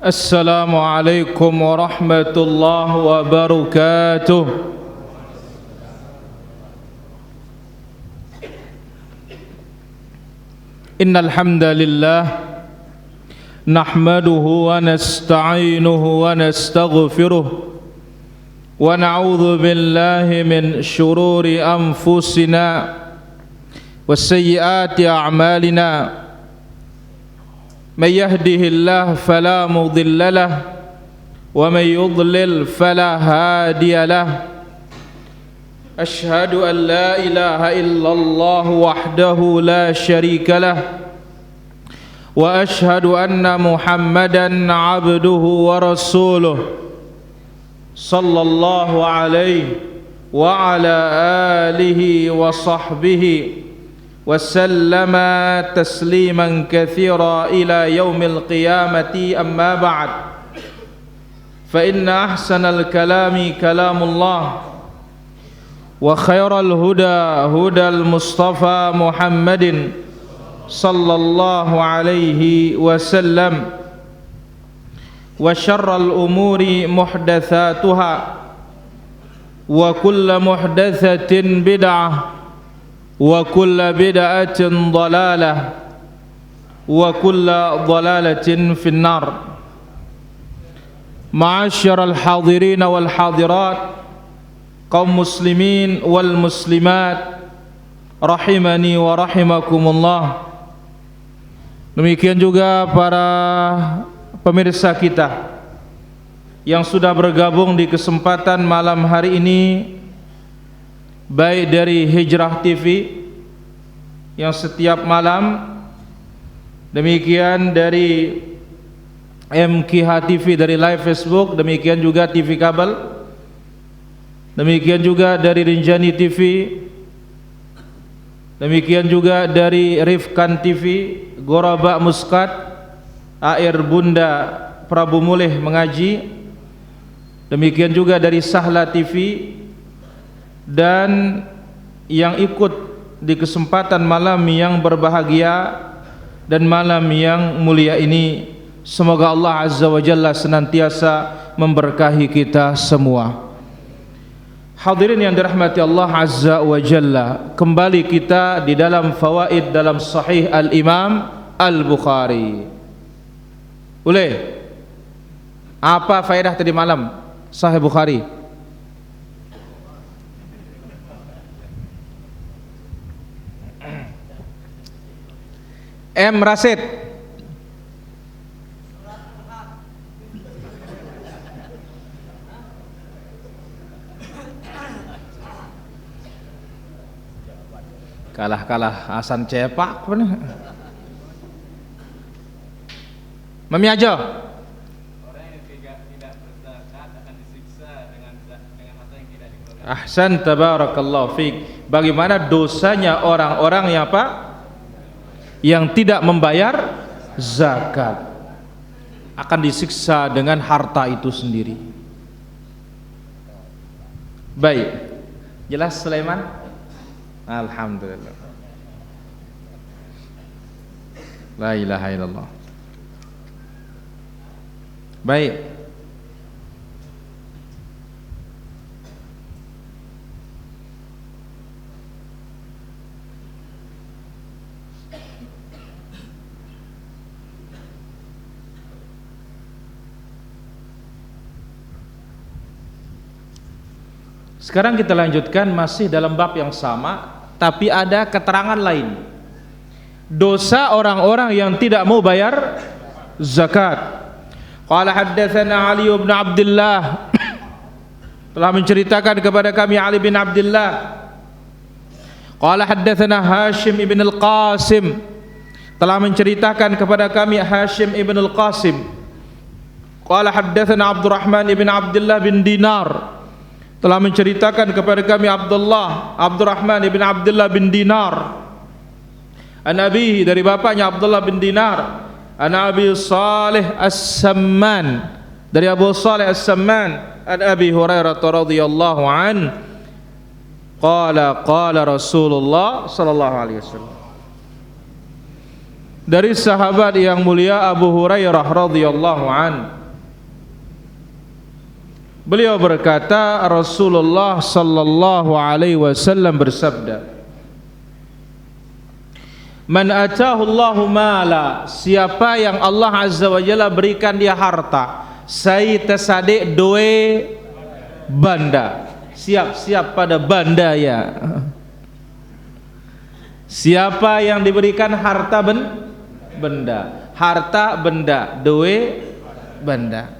السلام عليكم ورحمة الله وبركاته. إن الحمد لله نحمده ونستعينه ونستغفره ونعوذ بالله من شرور أنفسنا وسيئات أعمالنا. من يهده الله فلا مضل له ومن يضلل فلا هادي له. أشهد أن لا إله إلا الله وحده لا شريك له وأشهد أن محمدا عبده ورسوله صلى الله عليه وعلى آله وصحبه وسلم تسليما كثيرا إلى يوم القيامة. أما بعد فإن أحسن الكلام كلام الله وخير الهدى هدى المصطفى محمد صلى الله عليه وسلم وشر الأمور محدثاتها وكل محدثة بدعة وكل بدعة ضلالة وكل ضلالة في النار. معاشر الحاضرين والحاضرات kaum muslimin wal muslimat rahimani wa rahimakumullah. Demikian juga para pemirsa kita yang sudah bergabung di kesempatan malam hari ini, baik dari Hijrah TV yang setiap malam, demikian dari MKH TV dari live Facebook, demikian juga TV kabel, demikian juga dari Rinjani TV, demikian juga dari Rifkan TV, Gorabak Muskat, Air Bunda Prabu Mulih Mengaji, demikian juga dari Sahla TV, dan yang ikut di kesempatan malam yang berbahagia dan malam yang mulia ini. Semoga Allah Azza wa Jalla senantiasa memberkahi kita semua. Hadirin yang dirahmati Allah Azza wa Jalla, kembali kita di dalam fawaid dalam Sahih Al-Imam Al-Bukhari. Apa faedah tadi malam Sahih Bukhari? M. Rasid. Kalah Hasan Cepak benar. Mami aja. Orang yang tidak berzakat akan disiksa dengan harta yang tidak dikeluarkan. Ahsan, tabarakallahu fiik. Bagaimana dosanya orang-orang yang apa? Yang tidak membayar zakat, akan disiksa dengan harta itu sendiri. Baik, jelas Sulaiman? Alhamdulillah. La ilaha illallah. Baik, sekarang kita lanjutkan masih dalam bab yang sama, tapi ada keterangan lain. Dosa orang-orang yang tidak mau bayar zakat. Qala haddatsana Ali bin Abdullah, telah menceritakan kepada kami Ali bin Abdullah. Qala haddatsana Hashim ibn al-Qasim, telah menceritakan kepada kami Hashim ibn al-Qasim. Qala haddatsana Abdurrahman ibn Abdullah bin Dinar, telah menceritakan kepada kami Abdurrahman ibn Abdullah bin Dinar, an abihi, dari bapaknya Abdullah bin Dinar, an Abi Salih As-Samman, dari Abu Salih As-Samman, an Abi Hurairah radhiyallahu an, qala Rasulullah sallallahu alaihi wasallam, dari sahabat yang mulia Abu Hurairah radhiyallahu an. Beliau berkata, Rasulullah sallallahu alaihi wasallam bersabda, "Man atahu Allahu mala," siapa yang Allah azza wa jalla berikan dia harta, sai tersadik doe banda, siap-siap pada banda ya. Siapa yang diberikan harta benda, harta benda, doe benda,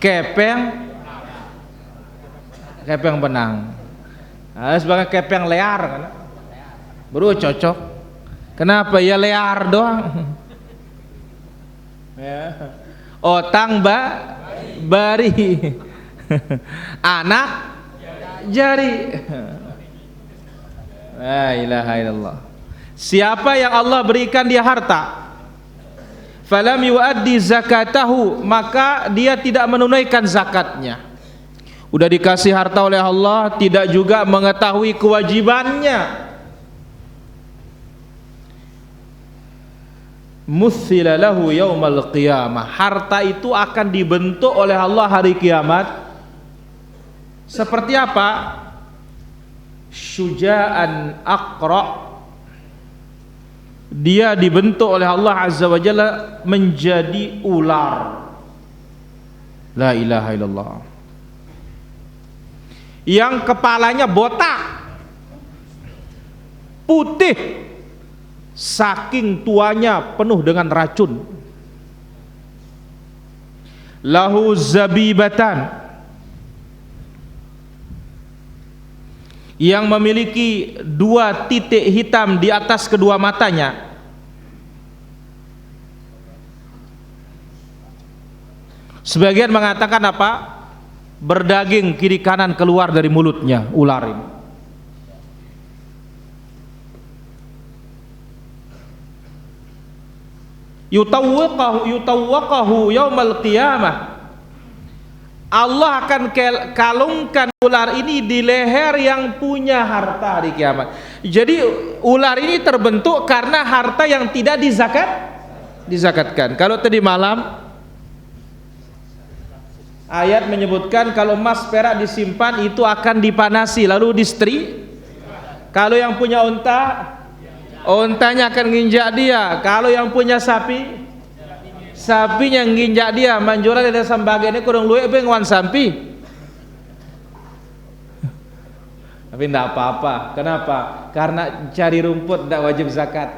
kepeng benang, sebagai kepeng lear kan, baru cocok. Kenapa ya lear doang? Ya. Otang bari, anak jari. La ilaha illallah. Siapa yang Allah berikan dia harta, falam yuaddi zakatahu, maka dia tidak menunaikan zakatnya. Udah dikasih harta oleh Allah, tidak juga mengetahui kewajibannya. Muthila lahu yaumal qiyamah, harta itu akan dibentuk oleh Allah hari kiamat seperti apa? Syuja'an aqra, dia dibentuk oleh Allah azza wa jalla menjadi ular. La ilaha illallah. Yang kepalanya botak, putih, saking tuanya penuh dengan racun. Lahu zabibatan, yang memiliki 2 titik hitam di atas kedua matanya. Sebagian mengatakan apa? Berdaging kiri kanan keluar dari mulutnya ular ini. Yutawwaqahu yaumal qiyamah, Allah akan kalungkan ular ini di leher yang punya harta hari kiamat. Jadi ular ini terbentuk karena harta yang tidak dizakatkan. Kalau tadi malam ayat menyebutkan kalau emas perak disimpan itu akan dipanasi lalu distri. Kalau yang punya unta, untanya akan nginjak dia. Kalau yang punya sapi, sapinya nginjak dia. Manjura di desa bagiannya kurang luwe penguan sapi. Tapi tidak apa-apa. Kenapa? Karena cari rumput tidak wajib zakat.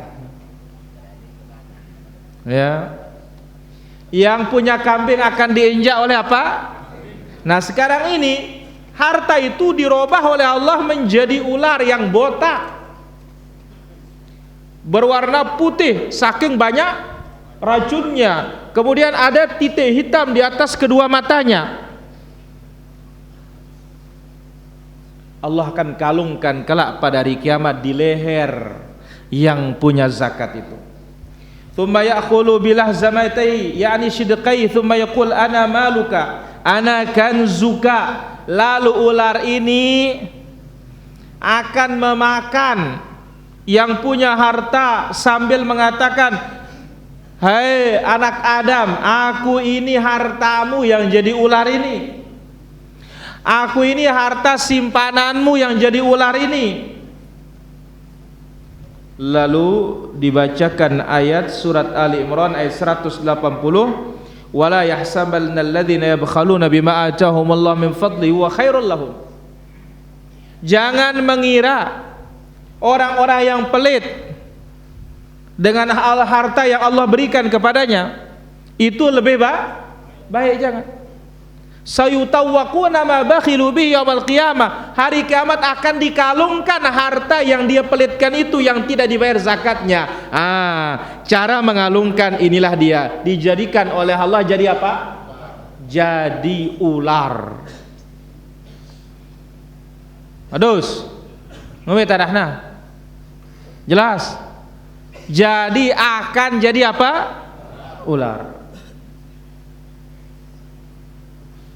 Ya. Yang punya kambing akan diinjak oleh apa? Nah sekarang ini harta itu dirubah oleh Allah menjadi ular yang botak, berwarna putih saking banyak racunnya. Kemudian ada titik hitam di atas kedua matanya. Allah akan kalungkan kelak pada hari kiamat di leher yang punya zakat itu. Thumma ya'khulu bilahzamaihi, yani shidqai, thumma yaqul ana maluka ana kanzuka. Lalu ular ini akan memakan yang punya harta sambil mengatakan, "Hai anak Adam, aku ini hartamu yang jadi ular ini. Aku ini harta simpananmu yang jadi ular ini." Lalu dibacakan ayat surat Ali Imran ayat 180, wala yahsabanna alladhina yabkhaluna bima atahumullahu min fadlihi wa khairul lahum. Jangan mengira orang-orang yang pelit dengan harta yang Allah berikan kepadanya itu lebih baik, jangan. Sayutawwaquna ma bakhilu bihi yaumil qiyamah, hari kiamat akan dikalungkan harta yang dia pelitkan itu yang tidak dibayar zakatnya. Cara mengalungkan inilah dia, dijadikan oleh Allah jadi apa? Jadi ular. Adus ngomong tadahna jelas. Jadi akan jadi apa? Ular.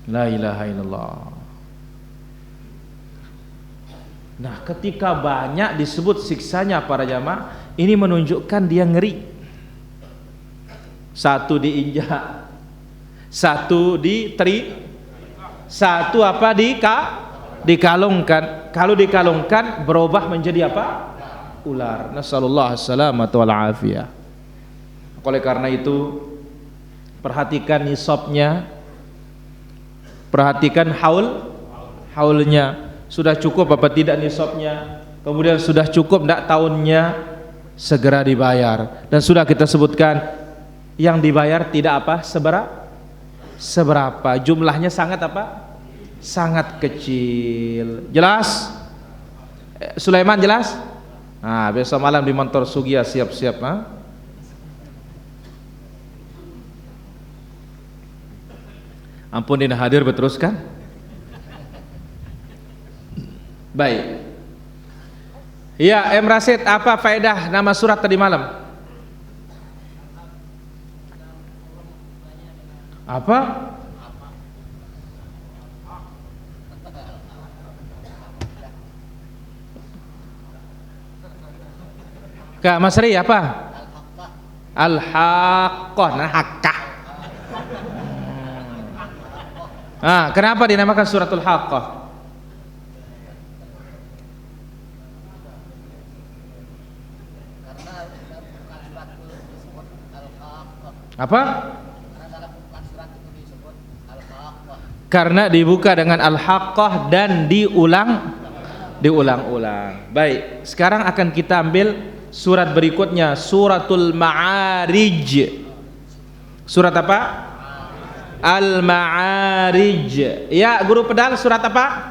La ilaha illallah. Nah, ketika banyak disebut siksanya para jamaah, ini menunjukkan dia ngeri. satu diinjak, satu satu apa dikalungkan. Kalau dikalungkan berubah menjadi apa? Ular. Nasallallahu assalamata wal afiyah. Oleh karena itu perhatikan nisabnya, perhatikan haulnya, sudah cukup apa tidak nisabnya, kemudian sudah cukup tidak tahunnya, segera dibayar. Dan sudah kita sebutkan yang dibayar tidak apa seberapa, jumlahnya sangat apa? Sangat kecil. Jelas? Sulaiman jelas? Nah, besok malam di Montor Sugia siap-siap, ha? Ampun ini hadir berteruskan. Baik. Ya, M. Rasid, apa faedah nama surat tadi malam? Apa? Kak Mas Ri, apa? Al-Haqqah. Nah, Haqqah. Ah, kenapa dinamakan suratul Haqqah? Apa? Karena dibuka dengan Al-Haqqah dan diulang-ulang. Baik, sekarang akan kita ambil surat berikutnya, suratul Ma'arij. Surat apa? Al-Ma'arij. Ya, guru pedal, surat apa?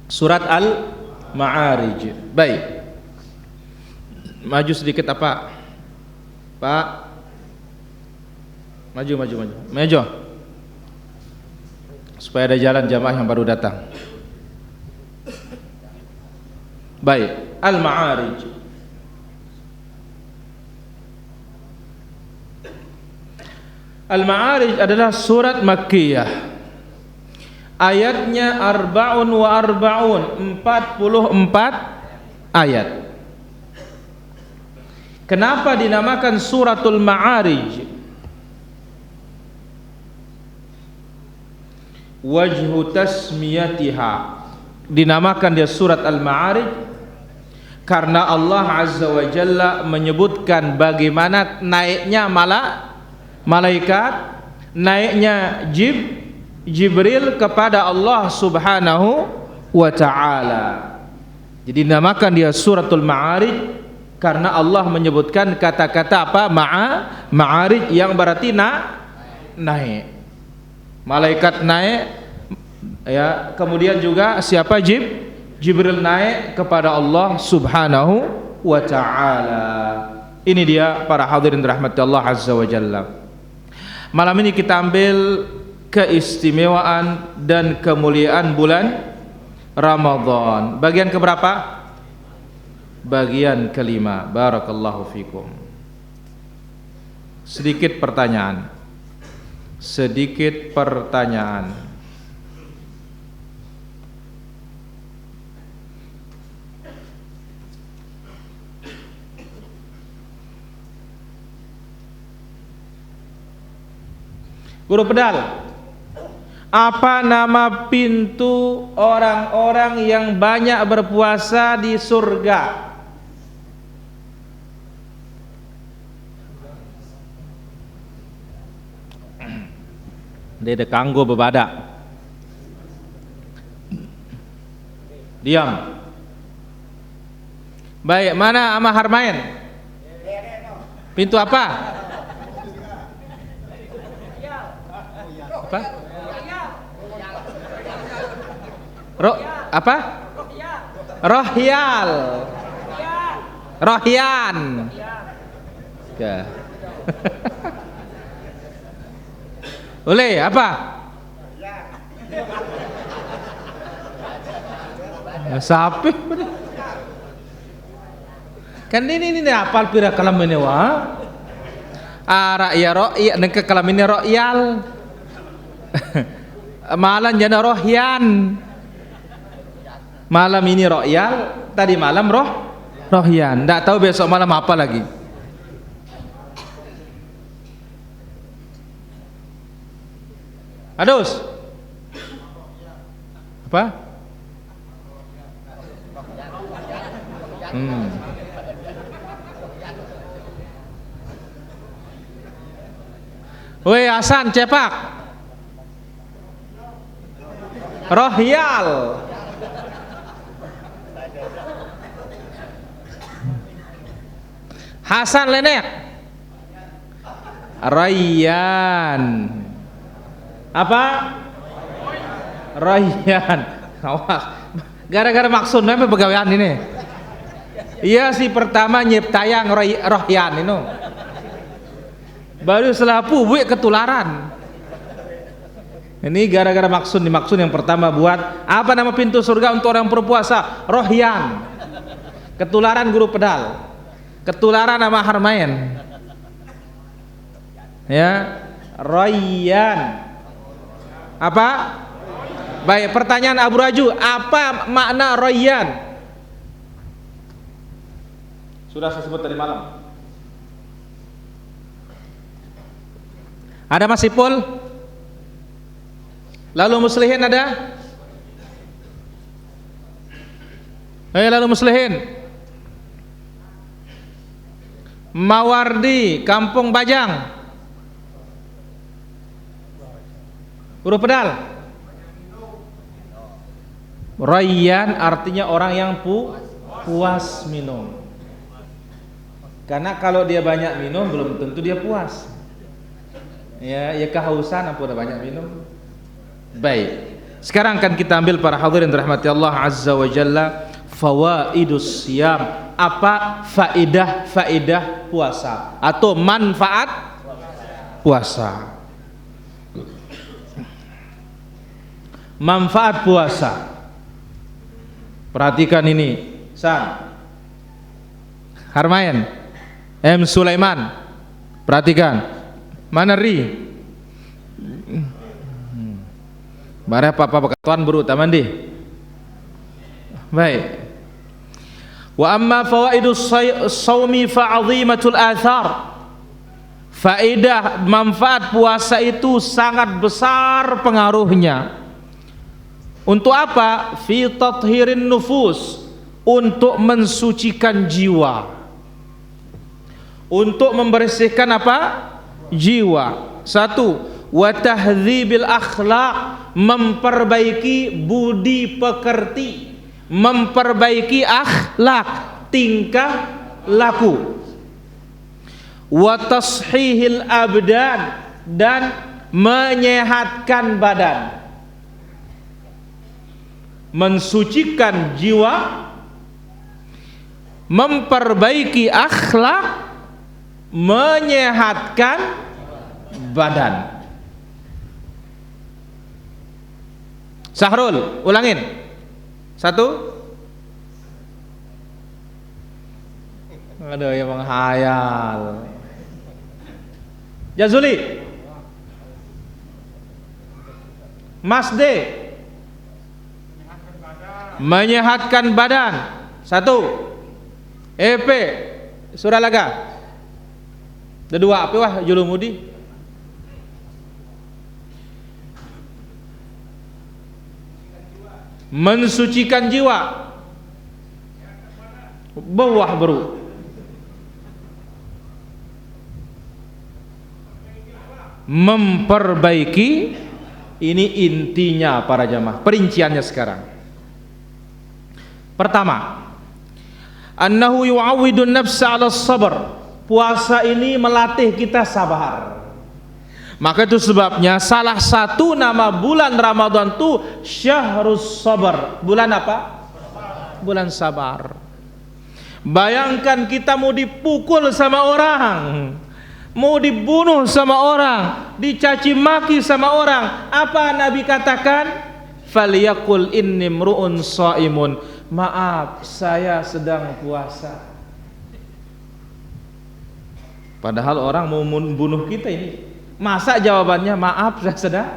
Surat Al-Ma'arij. Baik. Maju sedikit apa? Pak. Maju. Supaya ada jalan jamaah yang baru datang. Baik, Al-Ma'arij. Al-Ma'arij adalah surat Makkiyah. Ayatnya arba'un wa arba'un, 44 ayat. Kenapa dinamakan suratul Ma'arij? Wajhu tasmiyatiha, dinamakan dia surat Al-Ma'arij karena Allah Azza wa Jalla menyebutkan bagaimana naiknya malaikat, naiknya Jibril kepada Allah Subhanahu wa ta'ala. Jadi dinamakan dia suratul Ma'arij karena Allah menyebutkan kata-kata apa? Ma'arij yang berarti naik. Malaikat naik, ya, kemudian juga siapa? Jibril naik kepada Allah Subhanahu wa ta'ala. Ini dia para hadirin rahmati Allah Azza wa Jalla. Malam ini kita ambil keistimewaan dan kemuliaan bulan Ramadan. Bagian keberapa? Bagian kelima. Barakallahu fikum. Sedikit pertanyaan. Guru pedal, apa nama pintu orang-orang yang banyak berpuasa di surga? Dia ada kanggo bebadak. Diam. Baik, mana ama Harmain? Pintu apa? Apa? Apa? Rohyal. Rohyan. Ya. Boleh apa? Sapi. Kan ini apal pira kalam ini wa? Ara ya ro'ya nengke kalam ini ro'yal. Malan jana rohyan. Malam ini royal, tadi malam rohyan. Nggak tahu besok malam apa lagi. Adus. Apa? Woi Hasan cepak. Rohyal. Hasan Lenek. Rayyan. Apa? Rayyan. Awas. Gara-gara maksudnya apa pegawaian ini? Iya si pertama nyiptayang Rohyan ini. Baru setelah buik ketularan. Ini gara-gara maksud yang pertama buat apa nama pintu surga untuk orang berpuasa? Rohyan. Ketularan guru pedal. Ketularan nama Harmain. Ya, Rayyan. Apa? Baik, pertanyaan Abu Raju, apa makna Rayyan? Sudah saya sebut tadi malam. Ada masih Pul? Lalu Muslihin ada? Lalu Muslihin. Mawardi, Kampung Bajang. Huruf pedal. Rayyan artinya orang yang puas minum. Karena kalau dia banyak minum belum tentu dia puas. Ya kehausan apa udah banyak minum. Baik. Sekarang akan kita ambil para hadirin rahmati Allah azza wa jalla, fawaidus siyam. Apa faidah puasa atau manfaat puasa? Manfaat puasa. Perhatikan ini, San. Harmain, M Sulaiman. Perhatikan. Mana Ri? Bare papa pakatuan buru taman di. Baik. Wa amma fawaidus shaumi fa'azimatul athar. Faedah manfaat puasa itu sangat besar pengaruhnya. Untuk apa? Fi tathirin nufus, untuk mensucikan jiwa, untuk membersihkan apa? Jiwa. Satu, wa tahdzibil akhlaq, memperbaiki budi pekerti, memperbaiki akhlak, tingkah laku. Wa tashihil abdan, dan menyehatkan badan. Mensucikan jiwa, memperbaiki akhlak, menyehatkan badan. Sahrul, ulangin. Satu. Aduh, yang menghayal. Jazuli. Mas D. Menyehatkan badan. Satu. EP Suralaga. Kedua apa wah Julumudi? Mensucikan jiwa. Bawah baru. Memperbaiki, ini intinya para jamaah. Perinciannya sekarang. Pertama, annahu yu'awwidun nafsa 'ala sabr. Puasa ini melatih kita sabar. Maka itu sebabnya salah satu nama bulan Ramadan itu Syahrus Sabar. Bulan apa? Bulan sabar. Bayangkan kita mau dipukul sama orang, mau dibunuh sama orang, dicaci maki sama orang. Apa Nabi katakan? Falyaqul inni mru'un shaimun. Maaf, saya sedang puasa. Padahal orang mau membunuh kita ini. Masa jawabannya maaf saya sedang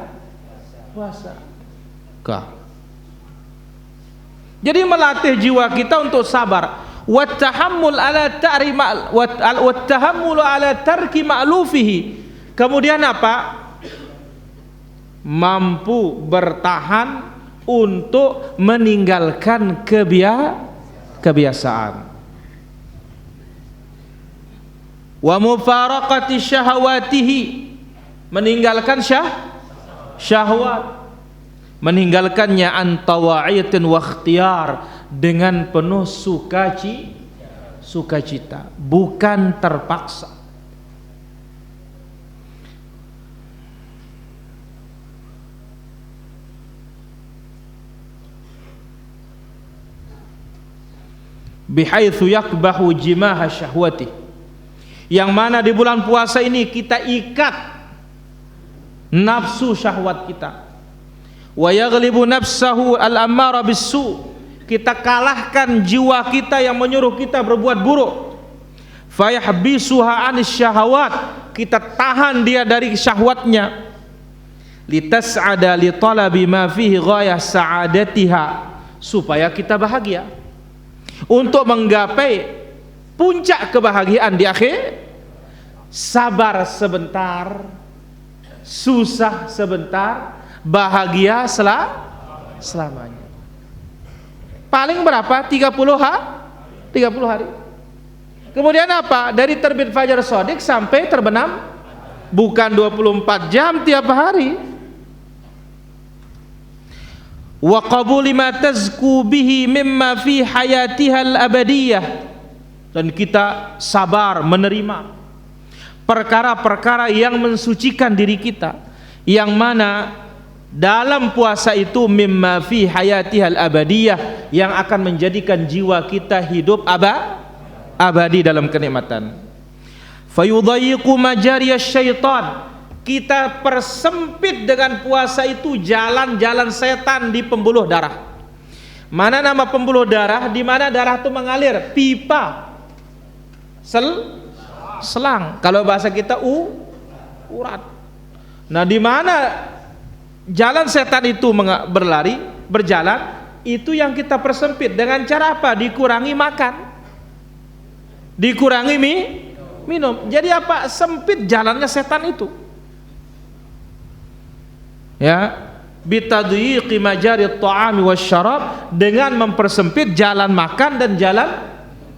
puasa? Kah? Jadi melatih jiwa kita untuk sabar. Wattahammul ala tarki ma'lufihi. Kemudian apa? Mampu bertahan untuk meninggalkan kebiasaan. Wa mufaraqati syahawatihi, meninggalkan syahwat, meninggalkannya antawa'iyatin wa ikhtiyar, dengan penuh sukacita, bukan terpaksa. Bihaitsu yakbahu jimaha syahwati, yang mana di bulan puasa ini kita ikat nafsu syahwat kita. Wa yaghlibu nafsahu al-ammara bis-su, kita kalahkan jiwa kita yang menyuruh kita berbuat buruk. Fayahbisuha 'anis syahawat, kita tahan dia dari syahwatnya. Litas'ada li talabi ma fihi ghayah sa'adatiha, supaya kita bahagia, untuk menggapai puncak kebahagiaan di akhir. Sabar sebentar, susah sebentar, bahagia selamanya. Paling berapa? 30 hari. Kemudian apa? Dari terbit fajar shadiq sampai terbenam, bukan 24 jam tiap hari. Wa qabuli ma tazku bihi mimma fi hayatiha al-abadiyah, dan kita sabar menerima perkara-perkara yang mensucikan diri kita, yang mana dalam puasa itu mimma fi hayatihal abadiyah, yang akan menjadikan jiwa kita hidup abadi dalam kenikmatan. Fayudayyiqu majariyasy syaitan, kita persempit dengan puasa itu jalan-jalan setan di pembuluh darah. Mana nama pembuluh darah? Di mana darah itu mengalir, pipa, selang. Kalau bahasa kita urat. Nah, di mana jalan setan itu berjalan, itu yang kita persempit dengan cara apa? Dikurangi makan, dikurangi minum. Jadi apa? Sempit jalannya setan itu. Ya, bitadyiqi majarit ta'ami wasyarab, dengan mempersempit jalan makan dan jalan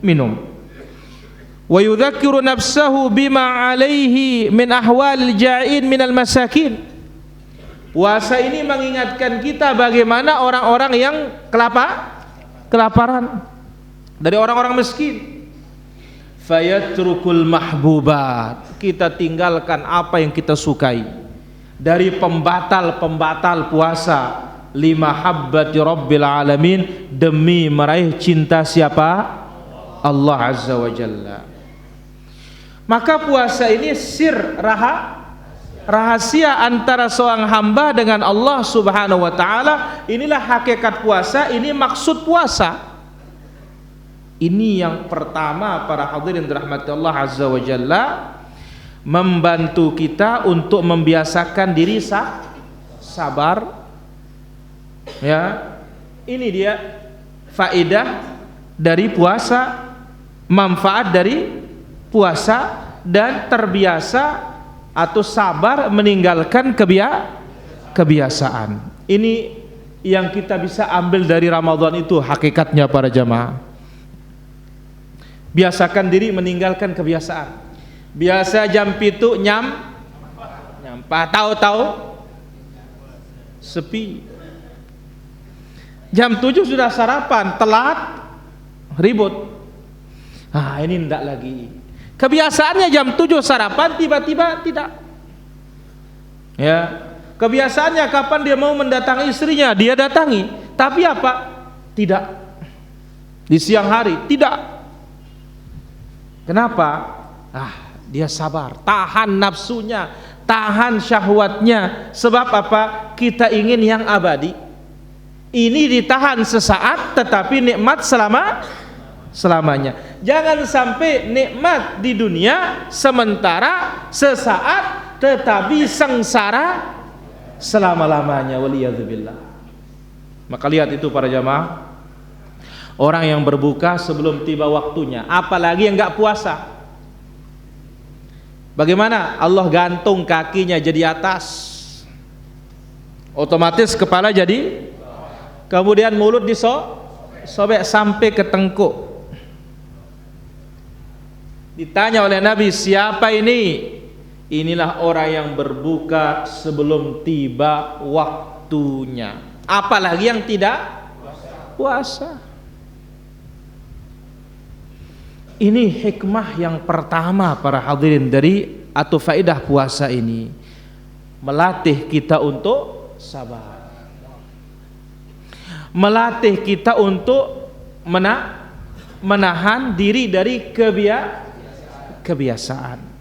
minum. Wa yudzakiru nafsahu bima alaihi min ahwalil ja'in minal masakin. Puasa ini mengingatkan kita bagaimana orang-orang yang kelaparan, dari orang-orang miskin. Fayatrukul mahbubat, kita tinggalkan apa yang kita sukai dari pembatal puasa. Lima habbati rabbil alamin, demi meraih cinta siapa? Allah Azza wa Jalla. Maka puasa ini rahasia antara seorang hamba dengan Allah Subhanahu wa taala. Inilah hakikat puasa, ini maksud puasa. Ini yang pertama, para hadirin dirahmati Allah Azza wa Jalla, membantu kita untuk membiasakan diri sabar. Ya, ini dia faedah dari puasa, manfaat dari puasa, dan terbiasa atau sabar meninggalkan kebiasaan. Ini yang kita bisa ambil dari Ramadan itu hakikatnya, para jamaah. Biasakan diri meninggalkan kebiasaan. Biasa jam 7 nyampa, tahu-tahu sepi. Jam 7 sudah sarapan, telat, ribut. Ini tidak lagi. Kebiasaannya jam 7 sarapan, tiba-tiba tidak. Ya, kebiasaannya kapan dia mau mendatangi istrinya, dia datangi. Tapi apa? Tidak. Di siang hari, tidak. Kenapa? Dia sabar, tahan nafsunya, tahan syahwatnya. Sebab apa? Kita ingin yang abadi. Ini ditahan sesaat, tetapi nikmat selamanya. Jangan sampai nikmat di dunia sementara, sesaat, tetapi sengsara selama-lamanya. Waliyadzubillah. Maka lihat itu para jamaah, Orang yang berbuka sebelum tiba waktunya, apalagi yang nggak puasa. Bagaimana? Allah gantung kakinya jadi atas, otomatis kepala jadi, kemudian mulut disobek sampai ke tengkuk. Ditanya oleh Nabi, siapa ini? Inilah orang yang berbuka sebelum tiba waktunya, apalagi yang tidak puasa. Ini hikmah yang pertama para hadirin dari atau faedah puasa ini, melatih kita untuk sabar, melatih kita untuk menahan diri dari kebiasaan.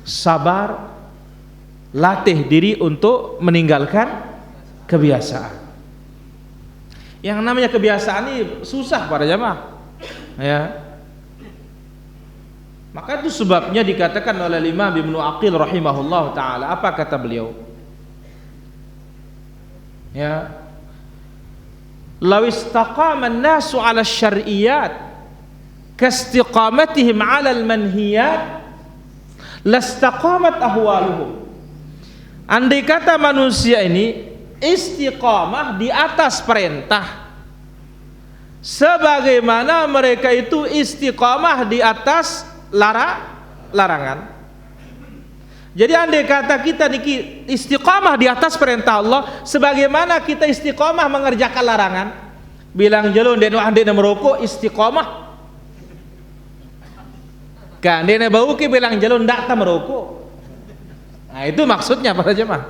Sabar, latih diri untuk meninggalkan kebiasaan. Yang namanya kebiasaan ini susah para jamaah, ya. Maka itu sebabnya dikatakan oleh Imam Ibnu Aqil rahimahullah taala, apa kata beliau? Ya, law istaqama an-nasu 'ala asy-syar'iyyat kastiqamatihim 'ala al-manhiyat lastaqamat ahwaluhum. Andai kata manusia ini istiqamah di atas perintah sebagaimana mereka itu istiqamah di atas larangan. Jadi andai kata kita istiqamah di atas perintah Allah sebagaimana kita istiqamah mengerjakan larangan, bilang jelun den ande merokok istiqamah, kan dia bau ke bilang jelun ndak ta merokok. Nah itu maksudnya para jemaah,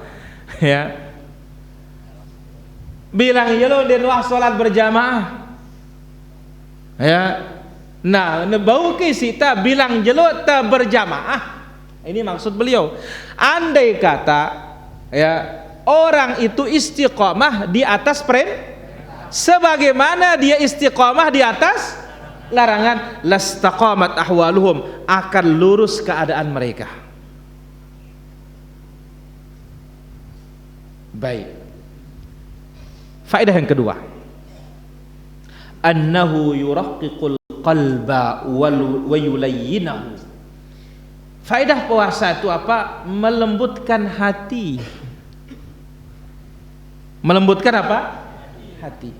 ya. Bilang jelun den wah salat berjamaah, ya. Nah bau ke sita bilang jelun ta berjamaah. Ini maksud beliau. Andai kata, ya, orang itu istiqamah di atas sebagaimana dia istiqamah di atas larangan, lastaqamat ahwaluhum, akan lurus keadaan mereka. Baik. Faedah yang kedua, annahu yuraqqiqul qalba wa yulayyinahu. Faedah puasa itu apa? Melembutkan hati. Melembutkan apa? Hati.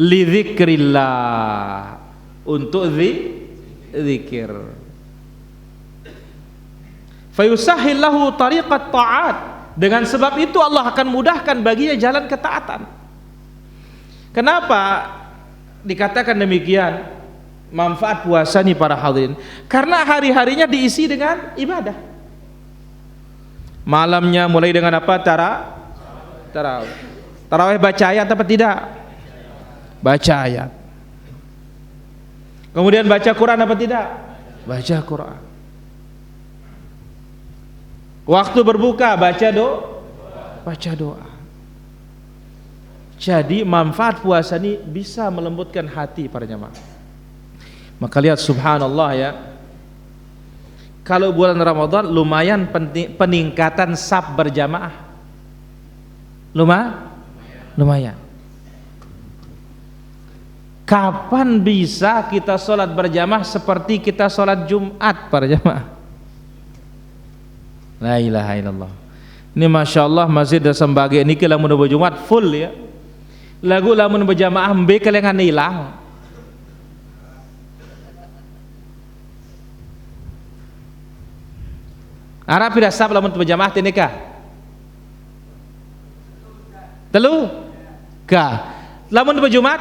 Li dzikrillah, untuk zikir. Fayusahhil lahu tariqat ta'at. Dengan sebab itu Allah akan mudahkan baginya jalan ketaatan. Kenapa dikatakan demikian? Manfaat puasa nih para hadirin, karena hari-harinya diisi dengan ibadah. Malamnya mulai dengan apa? Tarawih baca ayat apa tidak? Baca ayat. Kemudian baca Quran apa tidak? Baca Quran. Waktu berbuka baca doa. Jadi manfaat puasa ini bisa melembutkan hati para jemaah. Maka lihat subhanallah ya, kalau bulan Ramadan lumayan peningkatan saf berjamaah, lumayan. Kapan bisa kita sholat berjamaah seperti kita sholat Jumat para jamaah? La ilaha illallah. Ini masya Allah masjid Sembage ini lamun Jumat full ya. Lagu lamun berjamaah mbe kelengan hilang. Arab tidak sab lamun berjamaah tinika. Telu ka. Lamun berjumat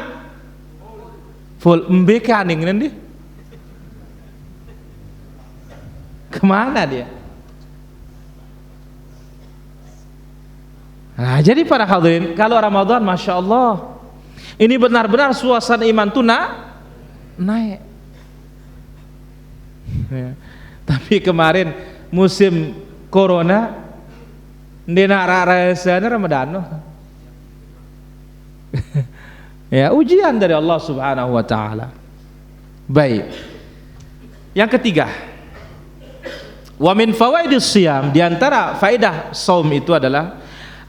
full mbe kaning nanti. Kemana dia? Nah, jadi para hadirin, kalau Ramadan masya Allah ini benar-benar suasana iman itu naik ya. Tapi kemarin musim corona ndena rasanya Ramadan ya, ujian dari Allah subhanahu wa ta'ala. Baik, yang ketiga, wa min fawaidis siyam, diantara faedah saum itu adalah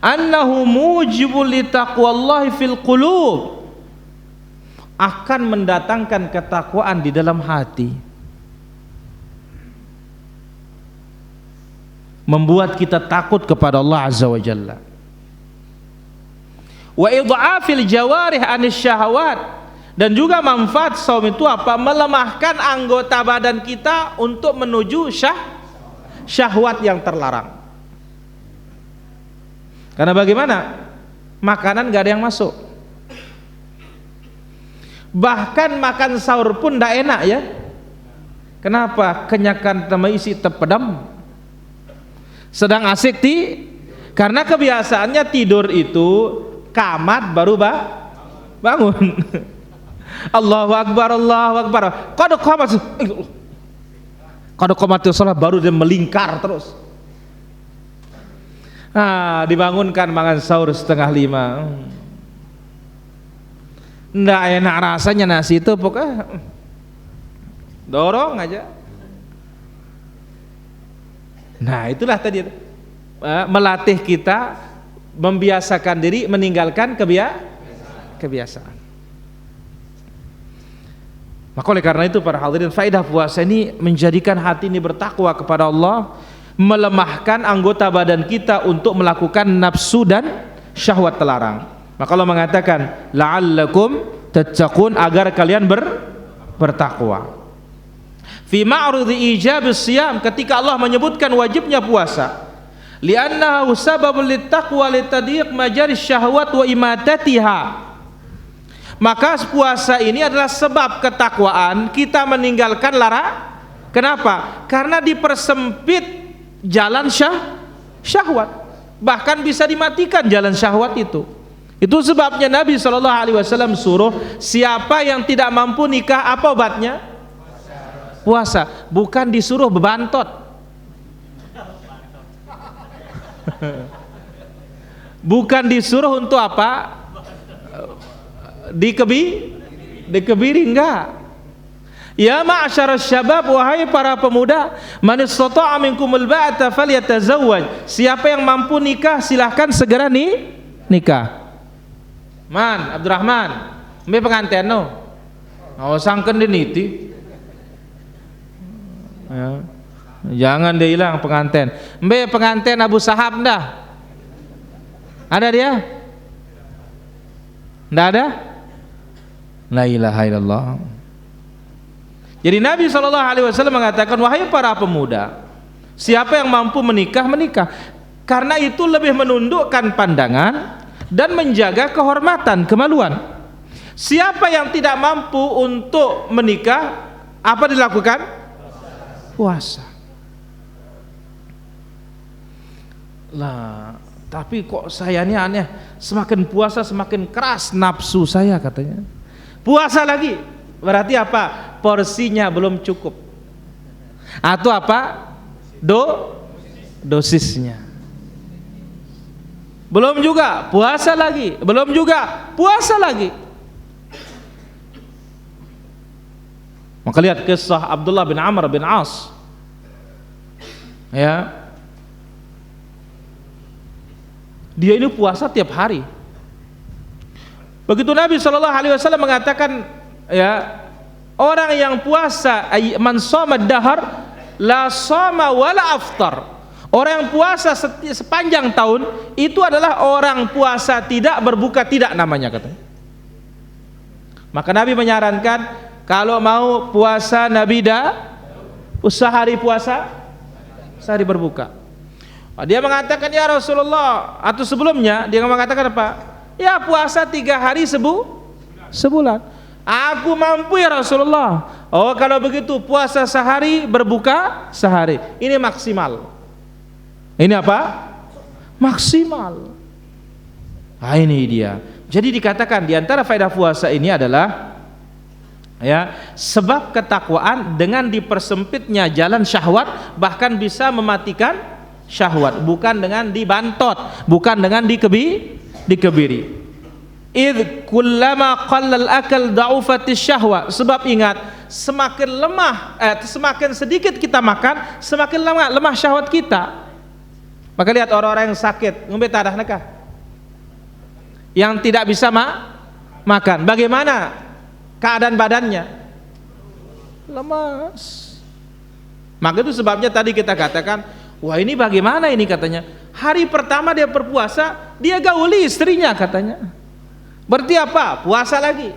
annahu mujibul li taqwallahi fil qulub, akan mendatangkan ketakwaan di dalam hati, membuat kita takut kepada Allah Azza wa Jalla. Wa idha'afil jawarih anis syahawat, dan juga manfaat saum itu apa? Melemahkan anggota badan kita untuk menuju syahwat yang terlarang. Karena bagaimana? Makanan gak ada yang masuk. Bahkan makan sahur pun tidak enak ya. Kenapa? Kenyakan tambah isi tepedam. Sedang asik karena kebiasaannya tidur itu kamat baru bangun. Allahu Akbar, Allahu Akbar. Qad qamatis shalah baru dia melingkar terus. Dibangunkan makan sahur 4:30. Nggak enak rasanya nasi itu, pokoknya dorong aja. Nah itulah tadi melatih kita, membiasakan diri meninggalkan kebiasaan. Maka oleh karena itu para hadirin, faedah puasa ini menjadikan hati ini bertakwa kepada Allah, melemahkan anggota badan kita untuk melakukan nafsu dan syahwat terlarang. Maka Allah mengatakan la'allakum tattaqun, agar kalian bertakwa. Fi ma'rudi ijabis siyam, ketika Allah menyebutkan wajibnya puasa, li'annahu sababul littaqwa litadiq majaris syahwat wa imatatiha. Maka puasa ini adalah sebab ketakwaan, kita meninggalkan larangan. Kenapa? Karena dipersempit jalan syahwat, bahkan bisa dimatikan jalan syahwat itu. Itu sebabnya Nabi SAW suruh siapa yang tidak mampu nikah, apa obatnya? Puasa. Bukan disuruh bebantot. Bukan disuruh untuk apa? Dikebiri, enggak. Ya ma'syarasy syabab, wahai para pemuda, man istata'a minkumul ba'ata falyatazawwaj. Siapa yang mampu nikah silahkan segera nikah. Man, Abdurrahman, mbe pengantin no. Sangken diniti. Ya. Jangan dia hilang pengantin. Mbe pengantin Abu Sahab dah. Ada dia? Nggak ada? La ilaha illallah. Jadi Nabi SAW mengatakan, wahai para pemuda, siapa yang mampu menikah, menikah. Karena itu lebih menundukkan pandangan dan menjaga kehormatan, kemaluan. Siapa yang tidak mampu untuk menikah, apa dilakukan? Puasa. Lah, tapi kok saya ini aneh, semakin puasa semakin keras nafsu saya katanya. Puasa lagi, berarti apa? Porsinya belum cukup. Atau apa? Dosisnya. Belum juga, puasa lagi. Belum juga, puasa lagi. Maka lihat kisah Abdullah bin Amr bin As. Ya. Dia ini puasa tiap hari. Begitu Nabi SAW mengatakan, ya, orang yang puasa man shoma dahar la shoma wala aftar. Orang yang puasa sepanjang tahun itu adalah orang puasa tidak berbuka tidak namanya, katanya. Maka Nabi menyarankan kalau mau puasa Nabi sehari puasa, sehari berbuka. Dia mengatakan, ya Rasulullah, atau sebelumnya dia mengatakan apa? Ya puasa 3 hari sebulan. Aku mampu ya Rasulullah. Oh kalau begitu puasa sehari berbuka sehari. Ini maksimal. Ini apa? Maksimal. Nah ini dia. Jadi dikatakan di antara faedah puasa ini adalah, ya, sebab ketakwaan dengan dipersempitnya jalan syahwat, bahkan bisa mematikan syahwat, bukan dengan dibantot, bukan dengan dikebiri. Idh kullama qallal akal da'ufatis syahwa. Sebab ingat, semakin lemah, semakin sedikit kita makan, semakin lemah syahwat kita. Maka lihat orang-orang yang sakit, ngombe tadah nakah, yang tidak bisa makan, bagaimana keadaan badannya? Lemas. Maka itu sebabnya tadi kita katakan, wah ini bagaimana ini katanya. Hari pertama dia berpuasa, dia gauli istrinya katanya. Berarti apa? Puasa lagi.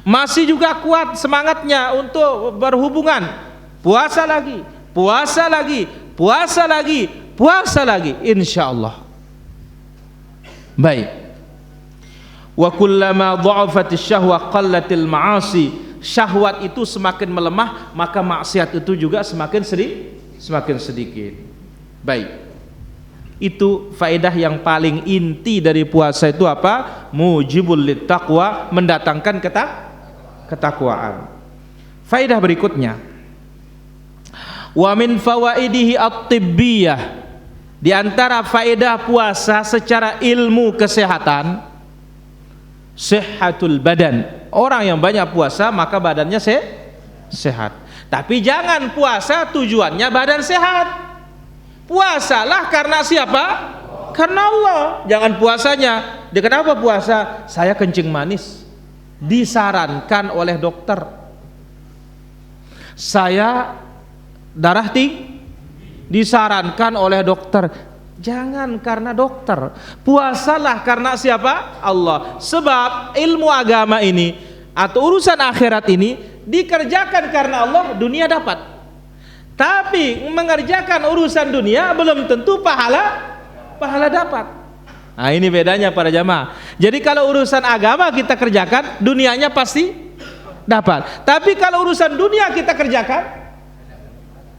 Masih juga kuat semangatnya untuk berhubungan. Puasa lagi, puasa lagi, puasa lagi, puasa lagi, insyaallah. Baik. Wa kullama dha'afat asy-syahwa qallatil ma'asi. Syahwat itu semakin melemah, maka maksiat itu juga semakin sedikit. Baik. Itu faedah yang paling inti dari puasa itu apa? Mujibul littaqwa, mendatangkan ketakwaan. Faedah berikutnya, wa min fawaidihi at-tibbiyah, di antara faedah puasa secara ilmu kesehatan, sihhatul badan. Orang yang banyak puasa maka badannya sehat. Tapi jangan puasa tujuannya badan sehat. Puasalah karena siapa? Karena Allah. Jangan puasanya, dia kenapa puasa? Saya kencing manis, disarankan oleh dokter. Saya darah tinggi, disarankan oleh dokter. Jangan karena dokter. Puasalah karena siapa? Allah. Sebab ilmu agama ini atau urusan akhirat ini dikerjakan karena Allah, dunia dapat. Tapi mengerjakan urusan dunia belum tentu pahala dapat. Nah, ini bedanya para jamaah. Jadi kalau urusan agama kita kerjakan, dunianya pasti dapat. Tapi kalau urusan dunia kita kerjakan,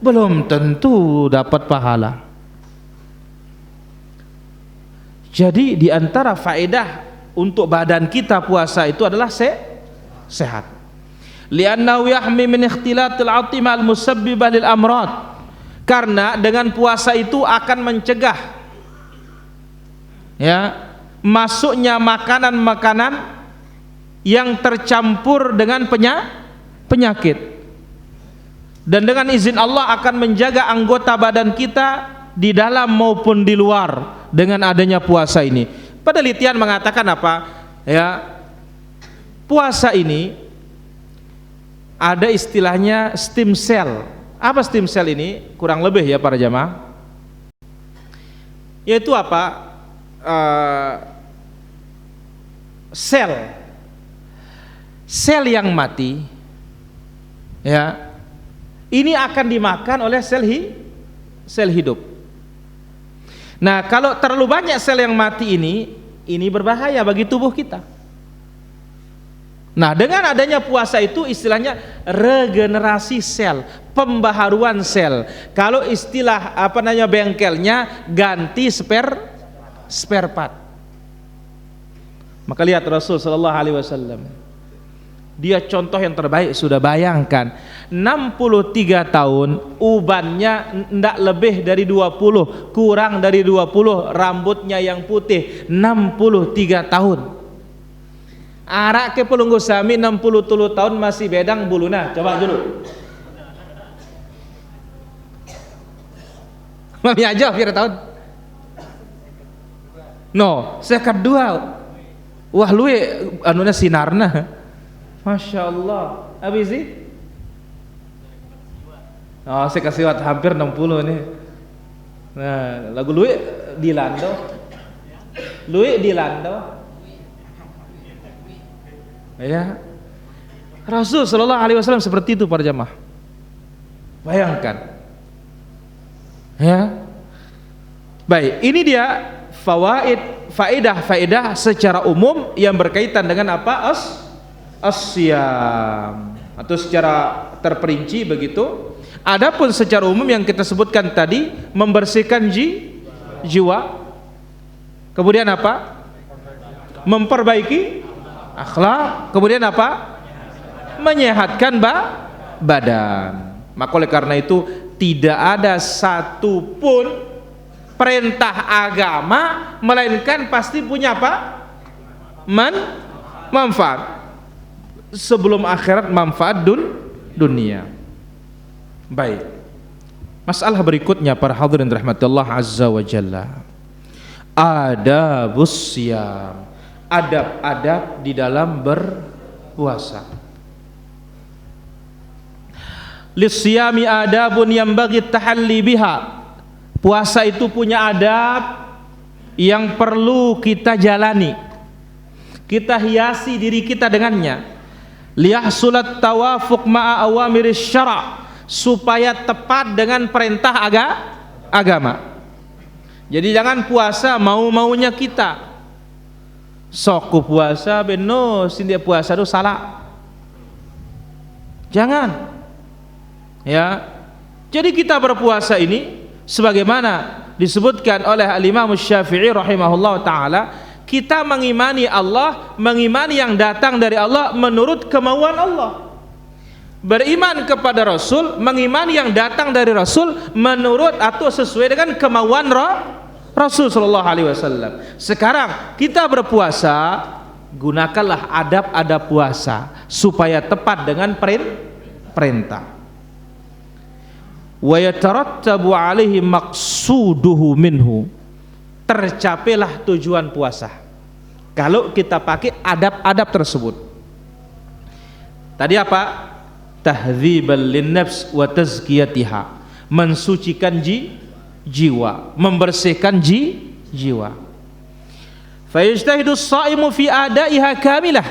belum tentu dapat pahala. Jadi di antara faedah untuk badan kita puasa itu adalah sehat. Li'annahu yahmi min ikhtilatil 'atima al-musabbibah lil amrad. Karena dengan puasa itu akan mencegah masuknya makanan-makanan yang tercampur dengan penyakit. Dan dengan izin Allah akan menjaga anggota badan kita di dalam maupun di luar dengan adanya puasa ini. Penelitian mengatakan apa? Puasa ini ada istilahnya stem cell. Apa stem cell ini? Kurang lebih ya para jamaah. Yaitu apa? Sel yang mati, ini akan dimakan oleh sel hidup. Nah, kalau terlalu banyak sel yang mati ini berbahaya bagi tubuh kita. Nah, dengan adanya puasa itu istilahnya regenerasi sel, pembaharuan sel. Kalau istilah bengkelnya ganti spare part. Maka lihat Rasul sallallahu alaihi wasallam. Dia contoh yang terbaik. Sudah bayangkan 63 tahun, ubannya tidak lebih dari 20, kurang dari 20, rambutnya yang putih, 63 tahun. Arak ke pelunggu sami 60 tahun masih bedang buluna. Coba dulu. Mami aja akhir tahun. No, saya kedua. Wah luwe anuna sinarna. Masya Allah. Habis sih? Oh, saya kasih wat hampir 60 nih. Nah, lagu luwe di Lando. Luwe di Lando. Ya, Rasul sallallahu alaihi wasallam seperti itu para jamaah. Bayangkan. Ya. Baik, ini dia faedah secara umum yang berkaitan dengan apa? As-siyam atau secara terperinci begitu. Adapun secara umum yang kita sebutkan tadi, membersihkan jiwa. Kemudian apa? Memperbaiki akhlak, kemudian apa? Menyehatkan badan. Maka oleh karena itu tidak ada satupun perintah agama melainkan pasti punya apa? Manfaat. Sebelum akhirat manfaat dunia. Baik. Masalah berikutnya para hadirin rahmatullah azza wa jalla. Adabus siyam. Adab-adab di dalam puasa. Lisyami adabun yang bagi tahalli biha. Puasa itu punya adab yang perlu kita jalani, kita hiasi diri kita dengannya. Liyahsulat tawafuq ma'a awamiris syara', supaya tepat dengan perintah agama. Jadi jangan puasa mau-maunya kita. Sok puasa beno sindia puasa itu salah. Jangan. Ya. Jadi kita berpuasa ini sebagaimana disebutkan oleh Al-Imam Syafi'i rahimahullah ta'ala, kita mengimani Allah, mengimani yang datang dari Allah menurut kemauan Allah. Beriman kepada Rasul, mengimani yang datang dari Rasul menurut atau sesuai dengan kemauan Rasul sallallahu alaihi wasallam. Sekarang kita berpuasa, gunakanlah adab-adab puasa supaya tepat dengan perintah. Wa yatarattabu alaihi maqsuduhu minhu, tercapailah tujuan puasa kalau kita pakai adab-adab tersebut. Tadi apa? Tahdziban linnafs wa tazkiyatiha, mensucikan jiwa, membersihkan jiwa. Fa yajtahidu as-shaimu fi adaiha kamilah,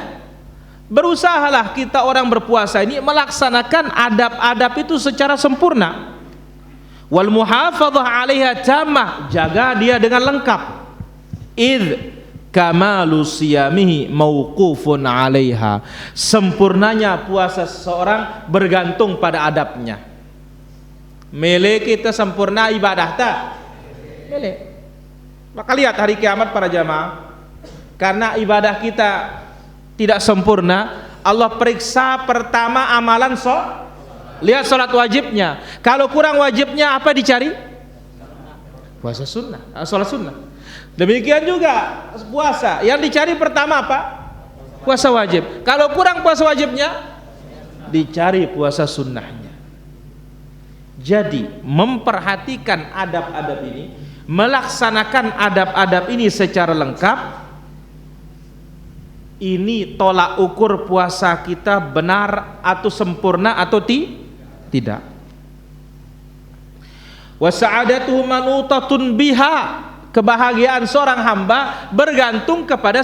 berusahalah kita orang berpuasa ini melaksanakan adab-adab itu secara sempurna. Wal muhafadzah 'alaiha tammah, jaga dia dengan lengkap. Id kamalu siyamihi mauqufun 'alaiha, sempurnanya puasa seseorang bergantung pada adabnya. Mele kita sempurna ibadah tak? Mele. Maka lihat hari kiamat para jamaah, karena ibadah kita tidak sempurna, Allah periksa pertama amalan lihat salat wajibnya. Kalau kurang wajibnya apa dicari? Puasa sunnah, salat sunnah. Demikian juga puasa, yang dicari pertama apa? Puasa wajib. Kalau kurang puasa wajibnya, dicari puasa sunnahnya. Jadi memperhatikan adab-adab ini, melaksanakan adab-adab ini secara lengkap, ini tolak ukur puasa kita benar atau sempurna atau tidak. Wa sa'adatuhu manutatun biha, kebahagiaan seorang hamba bergantung kepada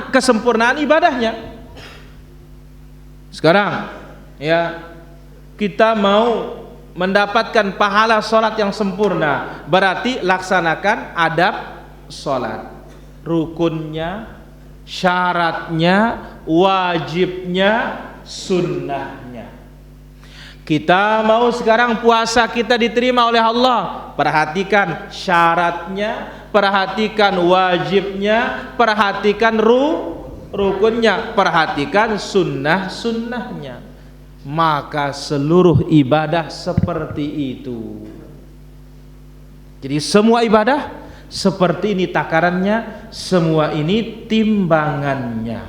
kesempurnaan ibadahnya. Sekarang ya, kita mau mendapatkan pahala sholat yang sempurna, berarti laksanakan adab sholat, rukunnya, syaratnya, wajibnya, sunnahnya. Kita mau sekarang puasa kita diterima oleh Allah, perhatikan syaratnya, perhatikan wajibnya, perhatikan rukunnya, perhatikan sunnahnya. Maka seluruh ibadah seperti itu. Jadi semua ibadah seperti ini takarannya, semua ini timbangannya.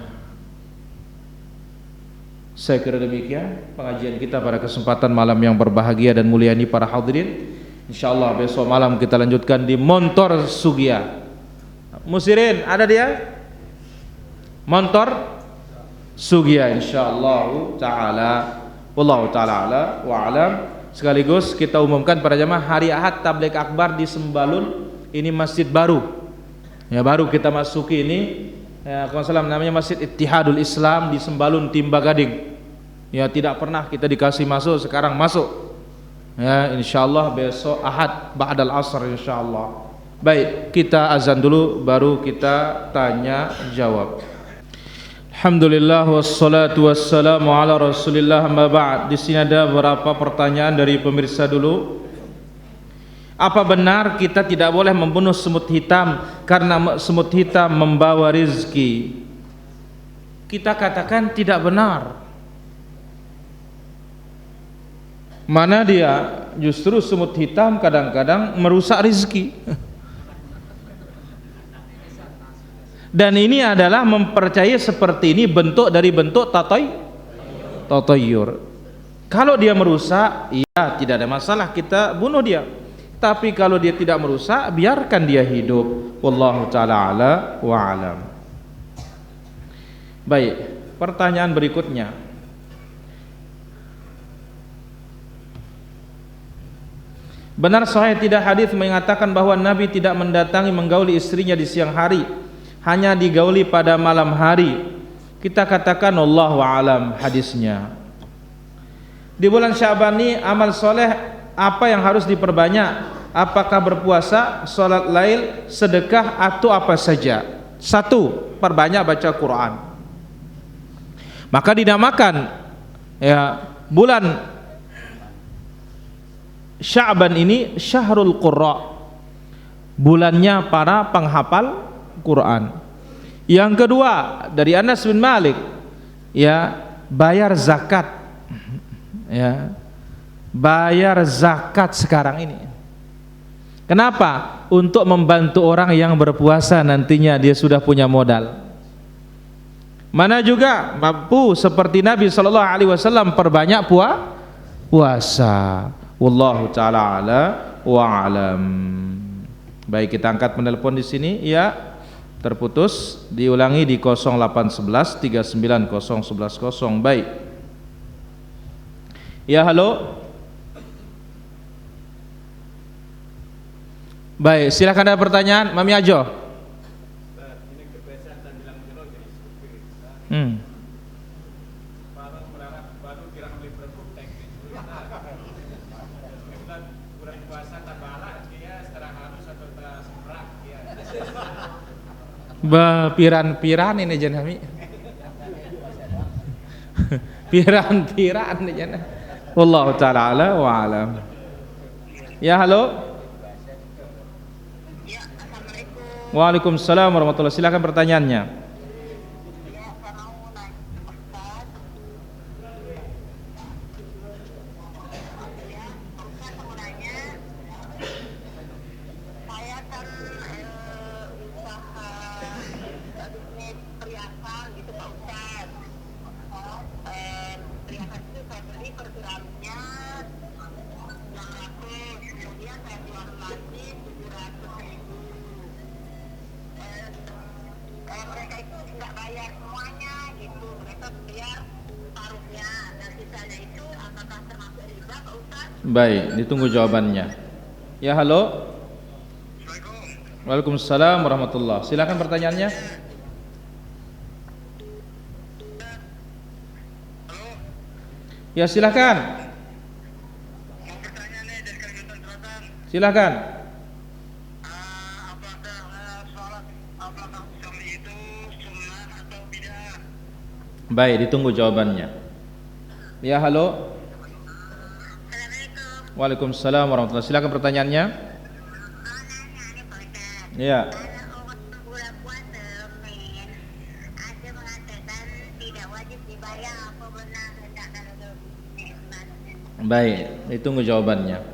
Saya kira demikian pengajian kita pada kesempatan malam yang berbahagia dan mulia ini para hadirin. Insyaallah besok malam kita lanjutkan di Montor Sugia. Musirin ada dia? Montor Sugia insyaallah taala. Wallahu taala ala wa alam. Sekaligus kita umumkan pada jamaah hari Ahad tabligh akbar di Sembalun. Ini masjid baru. Ya, baru kita masuki ini. Ya, Assalamualaikum, namanya Masjid Ittihadul Islam di Sembalun Timba Gading. Ya, tidak pernah kita dikasih masuk, sekarang masuk. Ya, insyaallah besok Ahad ba'dal asr insyaallah. Baik, kita azan dulu baru kita tanya jawab. Alhamdulillah wassalatu wassalamu ala Rasulillah amma ba'd. Di sini ada beberapa pertanyaan dari pemirsa dulu. Apa benar kita tidak boleh membunuh semut hitam karena semut hitam membawa rizki? Kita katakan tidak benar. Mana dia? Justru semut hitam kadang-kadang merusak rizki. Dan ini adalah mempercayai seperti ini bentuk dari bentuk tatayyur. Kalau dia merusak, iya tidak ada masalah kita bunuh dia. Tapi kalau dia tidak merusak, biarkan dia hidup. Wallahu taala ala wa alam. Baik, Pertanyaan berikutnya. Benar sahih tidak hadis mengatakan bahwa Nabi tidak mendatangi menggauli istrinya di siang hari, hanya digauli pada malam hari? Kita katakan wallahu alam hadisnya. Di bulan Sya'ban ini amal soleh apa yang harus diperbanyak? Apakah berpuasa, salat lail, sedekah, atau apa saja? Satu, perbanyak baca Quran. Maka dinamakan ya bulan Sya'ban ini Syahrul Qurra, bulannya para penghafal Quran. Yang kedua, dari Anas bin Malik, ya, bayar zakat, ya, bayar zakat sekarang ini. Kenapa? Untuk membantu orang yang berpuasa, nantinya dia sudah punya modal. Mana juga mampu seperti Nabi sallallahu alaihi wasallam perbanyak puasa. Wallahu taala ala wa alam. Baik, kita angkat penelpon di sini, ya. Terputus, diulangi di 0811 390110. Baik. Ya, halo. Baik, silakan ada pertanyaan, Mami Ajo. Piran-piran ini janami. Piran-piran ini janami. Wallahu ta'ala ala wa alam. Ya, halo. Ya, assalamualaikum. Waalaikumsalam warahmatullahi. Silakan pertanyaannya. Ya, saya mau nanya Ustaz. Ya, Ustaz mau nanya. Saya kan usaha bisnis perhiasan gitu Pak Ustaz. Perhiasan itu saya beli per gramnya 600, kemudian saya jual lagi 700.000. Mereka itu nggak bayar semuanya gitu, mereka bayar paruhnya, dan sisanya itu apakah termasuk riba Pak Ustaz? Baik, ditunggu jawabannya. Ya, halo. Assalamualaikum. Waalaikumsalam warahmatullahi. Silakan pertanyaannya. Halo, Ya, silakan. mau bertanya nih dari Kalimantan Selatan. Silakan. Apakah sholli itu sunnah atau bid'ah? Baik, ditunggu jawabannya. Ya, halo. Assalamualaikum. Waalaikumsalam warahmatullahi. Silakan pertanyaannya. Mau nanya nih Pak Ustaz. Ya. Kalau orang bulan puasa men, ada mengatakan tidak wajib dibayar, apa benar hendak kalau nikmat? Baik, ditunggu jawabannya.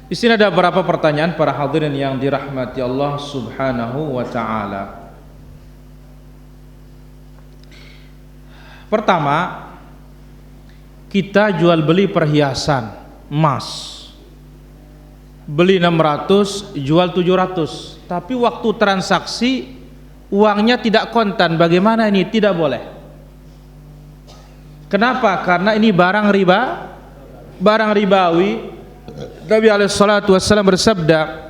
Di sini ada beberapa pertanyaan para hadirin yang dirahmati Allah Subhanahu wa taala. Pertama, kita jual beli perhiasan emas. Beli 600, jual 700. Tapi waktu transaksi uangnya tidak kontan. Bagaimana ini? Tidak boleh. Kenapa? Karena ini barang riba, barang ribawi. Nabi alaihissalatu wassalam bersabda,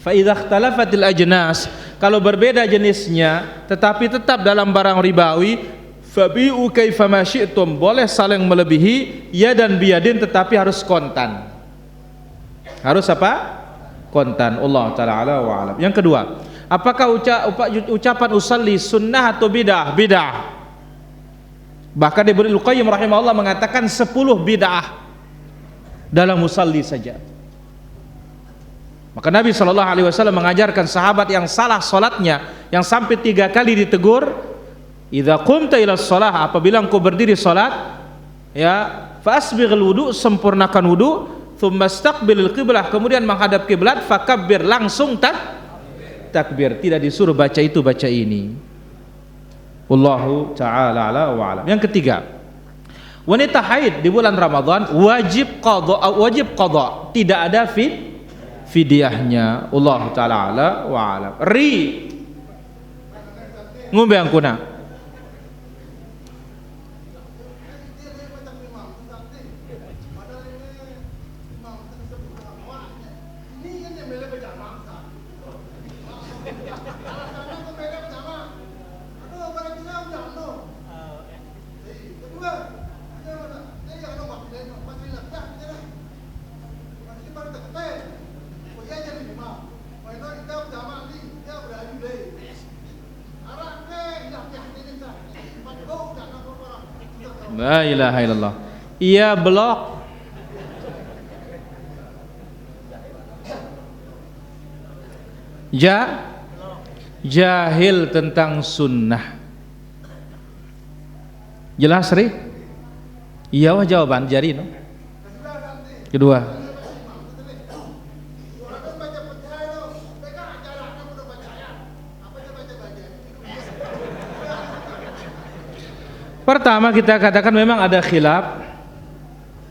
fa idza ikhtalafatil ajnas, kalau berbeda jenisnya tetapi tetap dalam barang ribawi, fabi'u kaifa ma syi'tum, boleh saling melebihi ya dan biyadin, tetapi harus kontan. Harus apa? Kontan. Allah taala ala wa alam. Yang kedua, apakah ucapan usalli sunnah atau bid'ah? Bid'ah. Bahkan Ibnu Qayyim rahimahullah mengatakan 10 bid'ah dalam musalli saja. Maka Nabi SAW mengajarkan sahabat yang salah solatnya, yang sampai 3 kali ditegur, idza qumta ila shalah, apabila engkau berdiri salat, ya, fasbighil wudu, sempurnakan wudu, thumma istaqbilil qiblah, kemudian menghadap kiblat, fakabbir, langsung takbir, tidak disuruh baca itu baca ini. Wallahu ta'ala ala wa alam. Yang ketiga, wanita haid di bulan Ramadan wajib qada, tidak ada fidyahnya. Allah taala ala wa alam. ngombe angkuna. La ilaha illallah. Ia blok. Jahil tentang sunnah. Jelas Ri? Iya wah jawaban jari no. Kedua. Pertama kita katakan memang ada khilaf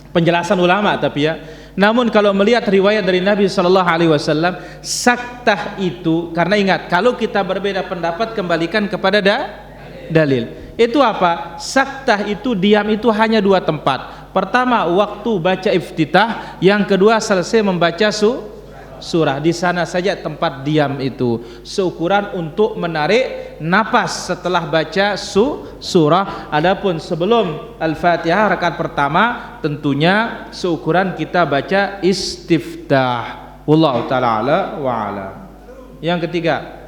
penjelasan ulama tapi ya. Namun kalau melihat riwayat dari Nabi sallallahu alaihi wasallam, saktah itu karena ingat kalau kita berbeda pendapat kembalikan kepada dalil. Itu apa? Saktah itu diam itu hanya dua tempat. Pertama waktu baca iftitah, yang kedua selesai membaca surah. Di sana saja tempat diam itu. Seukuran untuk menarik napas setelah baca surah. Adapun sebelum Al-Fatihah rakaat pertama tentunya seukuran kita baca istiftah. Wallahu taala ala wa alam. Yang ketiga,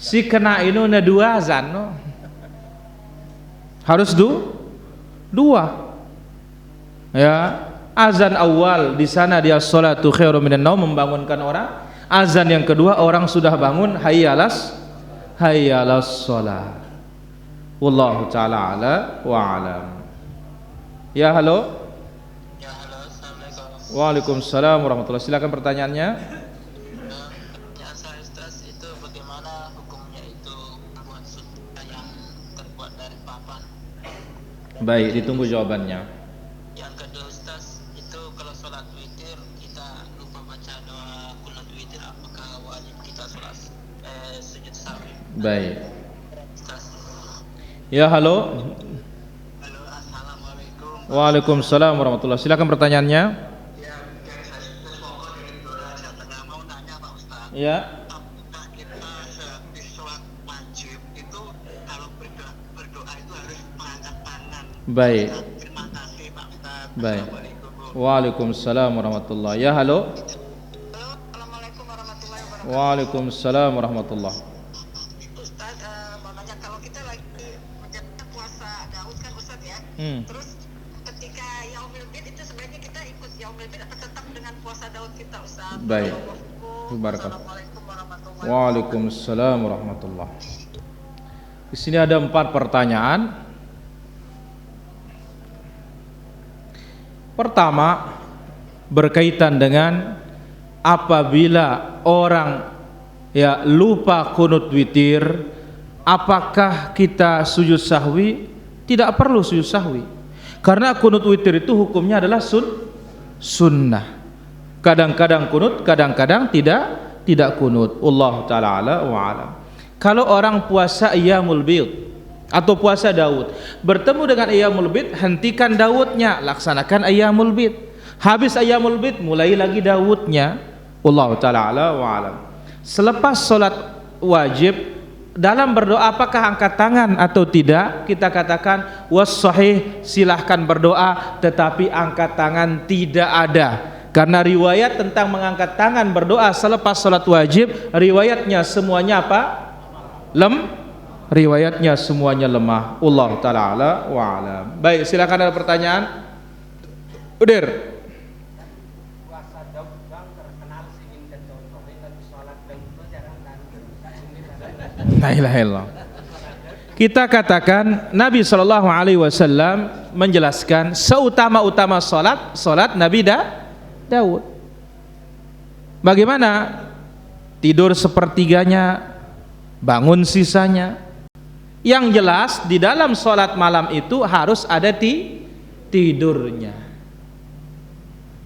si kena ini na dua azan no. Harus dua. Ya, azan awal di sana dia salatu khairum minan naum membangunkan orang. Azan yang kedua orang sudah bangun hayyalas shalah. Wallahu taala ala wa alam. Ya halo. Ya halo, assalamualaikum. Waalaikumsalam warahmatullahi. Silakan pertanyaannya. Pertanyaan saya Ustaz, itu bagaimana hukumnya itu membuat sunnah yang terbuat dari papan? Baik, ditunggu jawabannya. Yang kedua Ustaz, itu kalau sholat witir kita lupa baca doa qunut witir, apakah wajib kita sholat sujud sahwi? Baik. Ustaz. Ya halo. Halo, assalamualaikum. Waalaikumsalam warahmatullahi. Silakan pertanyaannya. Ya, saya pokok dari doa saya tengah mau nanya Pak Ustaz. Ya. Apakah kita di sholat wajib itu kalau berdoa itu harus mengangkat tangan? Baik. Terima kasih Pak Ustaz. Baik. Assalamualaikum. Waalaikumsalam warahmatullahi. Ya halo. Halo, assalamualaikum warahmatullahi wabarakatuh. Waalaikumsalam warahmatullahi. Ustaz, mau nanya kalau kita lagi menjalankan puasa Daud kan Ustaz ya. Terus ketika Yaumil Bid itu sebenarnya kita ikut Yaumil Bid atau tetap dengan puasa Daud kita Ustaz? Baik. Barakallahu. Assalamualaikum warahmatullahi wabarakatuh. Waalaikumsalam warahmatullahi. Di sini ada 4 pertanyaan. Pertama, berkaitan dengan apabila orang ya lupa qunut witir, apakah kita sujud sahwi? Tidak perlu sujud sahwi. Karena qunut witir itu hukumnya adalah sunnah. Kadang-kadang qunut, kadang-kadang tidak qunut. Wallahu taala ala wa alam. Kalau orang puasa Ayyamul Bid atau puasa Daud, bertemu dengan Ayyamul Bid, hentikan Daudnya, laksanakan Ayyamul Bid. Habis Ayyamul Bid, mulai lagi Daudnya. Wallahu taala ala wa alam. Selepas sholat wajib, dalam berdoa apakah angkat tangan atau tidak? Kita katakan was sahih, silahkan berdoa, tetapi angkat tangan tidak ada. Karena riwayat tentang mengangkat tangan berdoa selepas sholat wajib, riwayatnya semuanya apa? Riwayatnya semuanya lemah. Wallahu taala ala wa alam. Baik, silakan ada pertanyaan. Udir. La ilaha illallah. Kita katakan Nabi sallallahu alaihi wasallam menjelaskan seutama-utama salat Nabi Daud. Bagaimana? Tidur sepertiganya, bangun sisanya. Yang jelas di dalam salat malam itu harus ada tidurnya.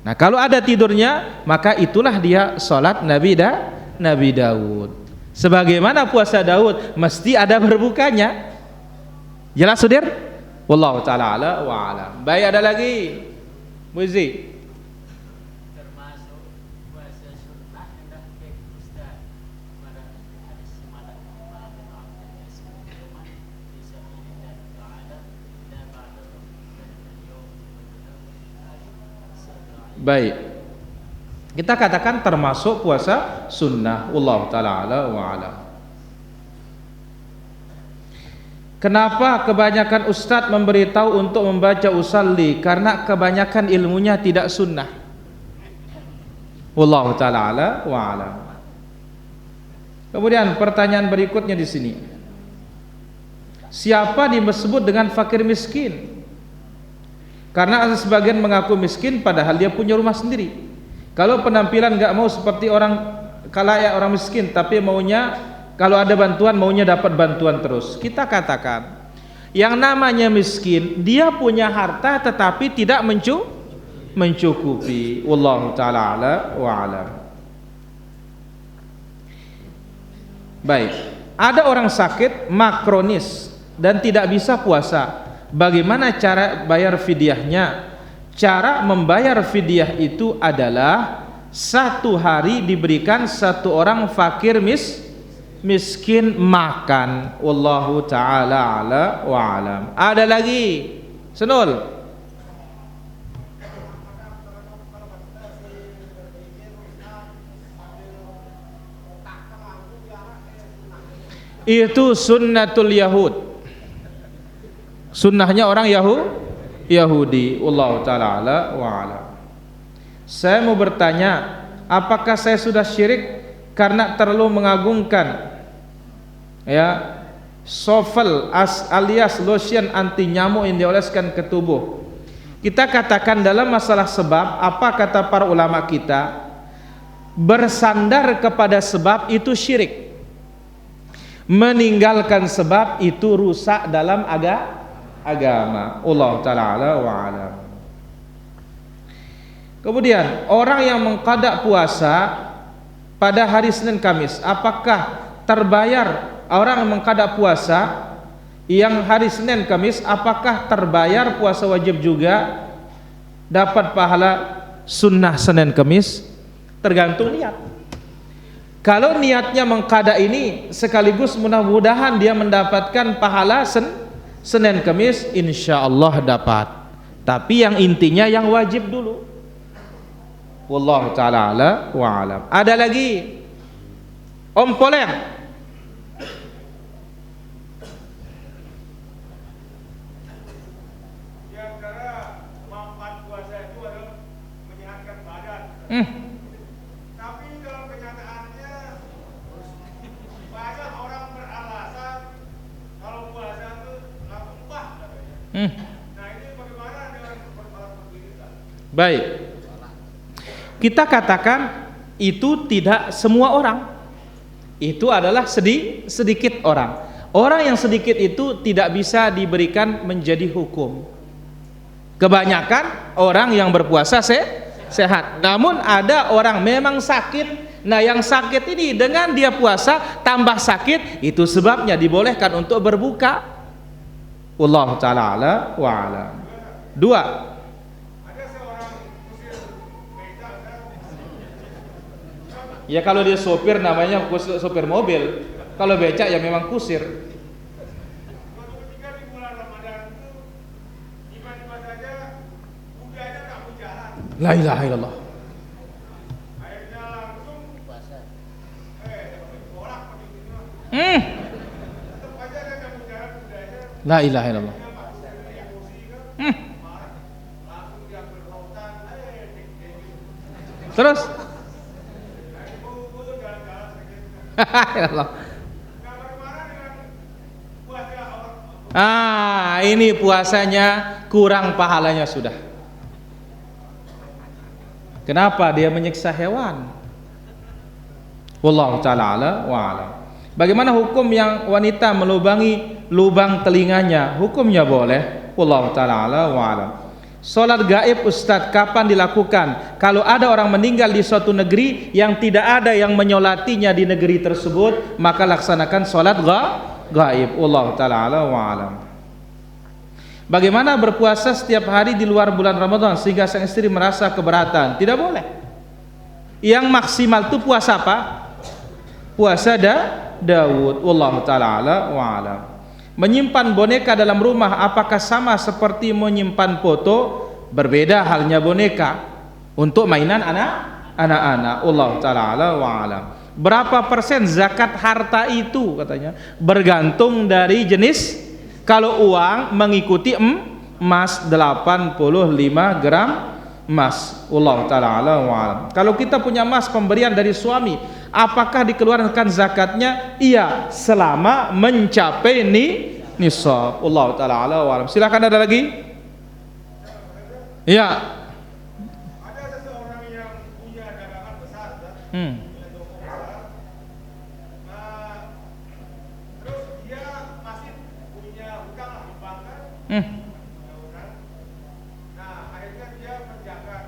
Nah, kalau ada tidurnya, maka itulah dia salat Nabi Daud. Sebagaimana puasa Daud mesti ada berbukanya. Jelas Sudir? Wallahu taala ala wa alam. Baik, ada lagi Muzi. Termasuk puasa sunnah hendak ke Ustaz pada hadis semalam malam Abdul Ismail bisa dan taala dan ba'da Baik. Kita katakan termasuk puasa sunnah. Wallahu taala ala wa alam. Kenapa kebanyakan ustadz memberitahu untuk membaca usalli? Karena kebanyakan ilmunya tidak sunnah. Wallahu taala ala wa alam. Kemudian pertanyaan berikutnya di sini. Siapa disebut dengan fakir miskin? Karena ada sebagian mengaku miskin padahal dia punya rumah sendiri. Kalau penampilan enggak mau seperti orang kalayak orang miskin, tapi maunya kalau ada bantuan maunya dapat bantuan terus. Kita katakan yang namanya miskin, dia punya harta tetapi tidak mencukupi. Wallahu taala ala wa alam. Baik, ada orang sakit makronis dan tidak bisa puasa. Bagaimana cara bayar fidyahnya? Cara membayar fidyah itu adalah 1 hari diberikan 1 orang fakir miskin makan. Wallahu taala ala wa alam. Ada lagi Senul? Itu sunnatul Yahud, sunnahnya orang Yahudi. Wallahu taala ala wa alam. Saya mau bertanya, apakah saya sudah syirik karena terlalu mengagungkan sofel alias lotion anti nyamuk yang dioleskan ke tubuh? Kita katakan dalam masalah sebab, apa kata para ulama kita? Bersandar kepada sebab itu syirik, meninggalkan sebab itu rusak dalam agama. Allah taala ala wa alam. Kemudian orang yang mengqada puasa pada hari Senin Kamis, apakah terbayar? Orang yang mengqada puasa yang hari Senin Kamis, apakah terbayar puasa wajib juga, dapat pahala sunnah Senin Kamis? Tergantung niat. Kalau niatnya mengqada ini sekaligus mudah-mudahan dia mendapatkan pahala Senin Kamis, insya Allah dapat. Tapi yang intinya yang wajib dulu. Wallahu ta'ala ala wa alam. Ada lagi Om Poleng. Di antara manfaat puasa itu adalah menyehatkan badan. Tapi dalam kenyataannya banyak orang beralasan kalau puasa itu langsung bah katanya. Nah ini bagaimana dengan persoalan seperti ini? Baik. Kita katakan itu tidak semua orang. Itu adalah sedikit orang. Orang yang sedikit itu tidak bisa diberikan menjadi hukum. Kebanyakan orang yang berpuasa sehat. Namun ada orang memang sakit. Nah yang sakit ini dengan dia puasa tambah sakit, itu sebabnya dibolehkan untuk berbuka. Wallahu ta'ala ala wa alam. 2. Ya kalau dia sopir namanya sopir mobil. Kalau becak ya memang kusir. Suatu ketika di bulan Ramadan itu tiba-tiba saja kudanya tak mau jalan. La ilaha illallah. Akhirnya langsung puasa. Bolak begitu. Tetap aja dia tak mau jalan kudanya. La ilaha illallah. Langsung diambil lautan. Terus ini puasanya kurang pahalanya sudah. Kenapa dia menyiksa hewan? Wallahu ta'ala ala wa alam. Bagaimana hukum yang wanita melubangi lubang telinganya? Hukumnya boleh. Wallahu ta'ala ala wa alam. Salat gaib Ustadz kapan dilakukan? Kalau ada orang meninggal di suatu negeri yang tidak ada yang menyolatinya di negeri tersebut, maka laksanakan salat gaib. Wallahu taala a'lam wa a'lam. Bagaimana berpuasa setiap hari di luar bulan Ramadan sehingga sang istri merasa keberatan? Tidak boleh. Yang maksimal itu puasa apa? Puasa Daud. Wallahu taala a'lam wa a'lam. Menyimpan boneka dalam rumah apakah sama seperti menyimpan foto? Berbeda halnya boneka untuk mainan anak-anak. Allah taala ala wa alam. Berapa persen zakat harta itu katanya? Bergantung dari jenis. Kalau uang mengikuti emas 85 gram emas. Allah taala ala wa alam. Kalau kita punya emas pemberian dari suami, apakah dikeluarkan zakatnya? Iya, selama mencapai nisab. Allah taala ala wa alam. Silakan, ada lagi? Iya. Ada seseorang yang punya dagangan besar, punya toko besar. Terus dia masih punya hutang di bank kan? Punya hutang. Nah, akhirnya dia berzakat.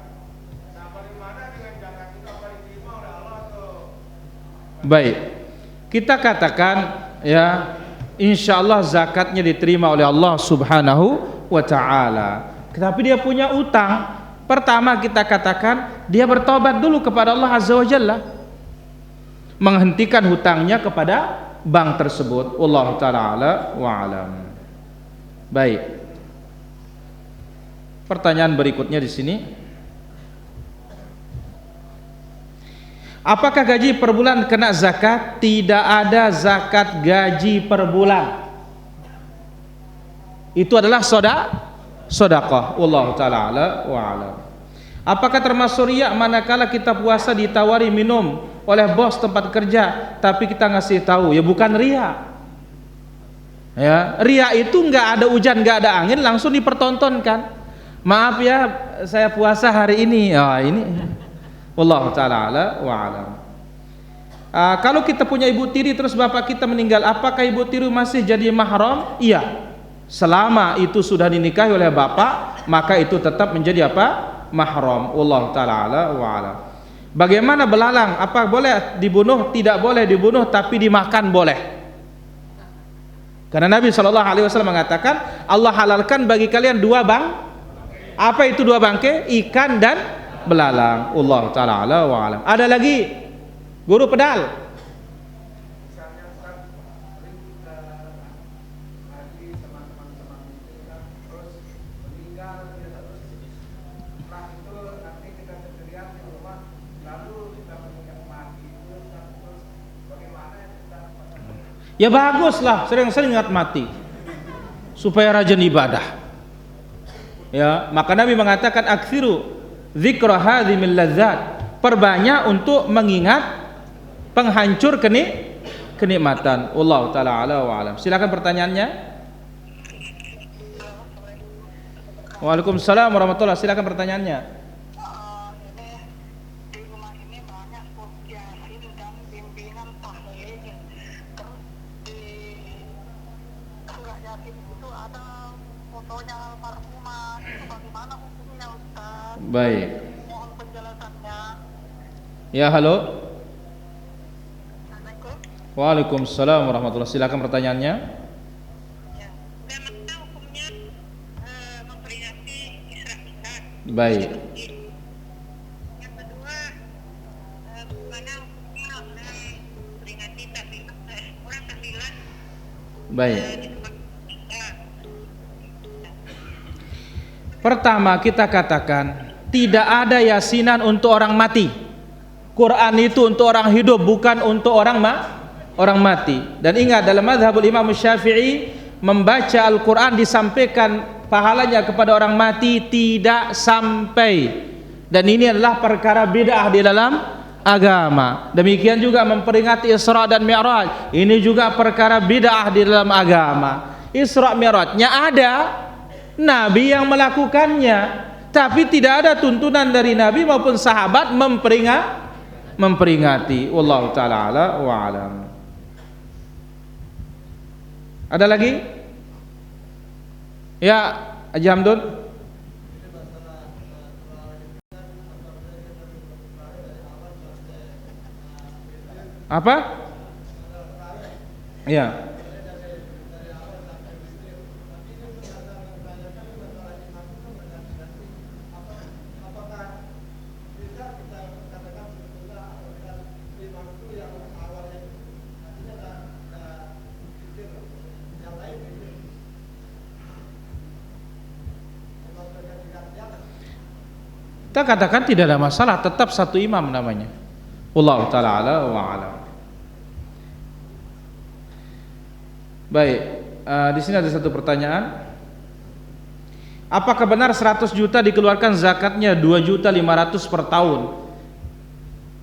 Nah, bagaimana dengan zakat itu, apa diterima oleh Allah atau? Baik. Kita katakan ya, insyaallah zakatnya diterima oleh Allah Subhanahu wa taala. Tetapi dia punya utang. Pertama kita katakan dia bertobat dulu kepada Allah Azza wa Jalla, menghentikan hutangnya kepada bank tersebut. Wallahu taala wa alam. Baik. Pertanyaan berikutnya di sini. Apakah gaji per bulan kena zakat? Tidak ada zakat gaji per bulan. Itu adalah sedekah. Wallahu taala wa alam. Apakah termasuk riya manakala kita puasa ditawari minum oleh bos tempat kerja tapi kita ngasih tahu? Ya bukan riya. Ya, riya itu enggak ada hujan, enggak ada angin langsung dipertontonkan. Maaf ya, saya puasa hari ini. Ini wallahu taala wa alam. Kalau kita punya ibu tiri terus bapak kita meninggal, apakah ibu tiri masih jadi mahram? Iya. Selama itu sudah dinikahi oleh bapak, maka itu tetap menjadi apa? Mahram. Wallahu taala wa alam. Bagaimana belalang? Apa boleh dibunuh? Tidak boleh dibunuh, tapi dimakan boleh. Karena Nabi SAW mengatakan Allah halalkan bagi kalian dua apa itu dua bangkai? Ikan dan belalang. Allah taala wa alam. Ada lagi guru pedal. Ya baguslah, sering-sering ingat mati supaya rajin ibadah. Ya, maka Nabi mengatakan aksiru dzikra hadzimil ladzat. Perbanyak untuk mengingat penghancur kenikmatan. Wallahu taala ala wa alam. Silakan pertanyaannya. Waalaikumsalam warahmatullahi. Silakan pertanyaannya. Di rumah ini banyak yasin dan bimbingan tahlil. Terus di surah yasin itu ada fotonya almarhumah. Itu bagaimana hukumnya Ustaz? Baik. Mohon penjelasannya. Ya, halo. Assalamualaikum. Waalaikumsalam warahmatullahi. Silakan pertanyaannya. Ya. Bagaimana hukumnya memperingati Isra Mi'raj? Baik. Yang kedua, bagaimana hukumnya memperingati orang tahlilan Baik. di tempat kita? Pertama kita katakan tidak ada yasinan untuk orang mati. Quran itu untuk orang hidup, bukan untuk orang mati. Dan ingat dalam mazhabul Imam Syafi'i, membaca Al-Quran disampaikan pahalanya kepada orang mati tidak sampai. Dan ini adalah perkara bid'ah di dalam agama. Demikian juga memperingati Isra dan Mi'raj, ini juga perkara bid'ah di dalam agama. Isra Mi'rajnya ada, Nabi yang melakukannya, tapi tidak ada tuntunan dari Nabi maupun sahabat memperingati. Wallahu taala ala wa alam. Ada lagi? Ya, Haji Hamdun. Apa? Ya. Kita katakan tidak ada masalah, tetap satu imam namanya. Wallahu taala ala wa alam. Baik, di sini ada satu pertanyaan. Apakah benar 100 juta dikeluarkan zakatnya 2.500.000 per tahun?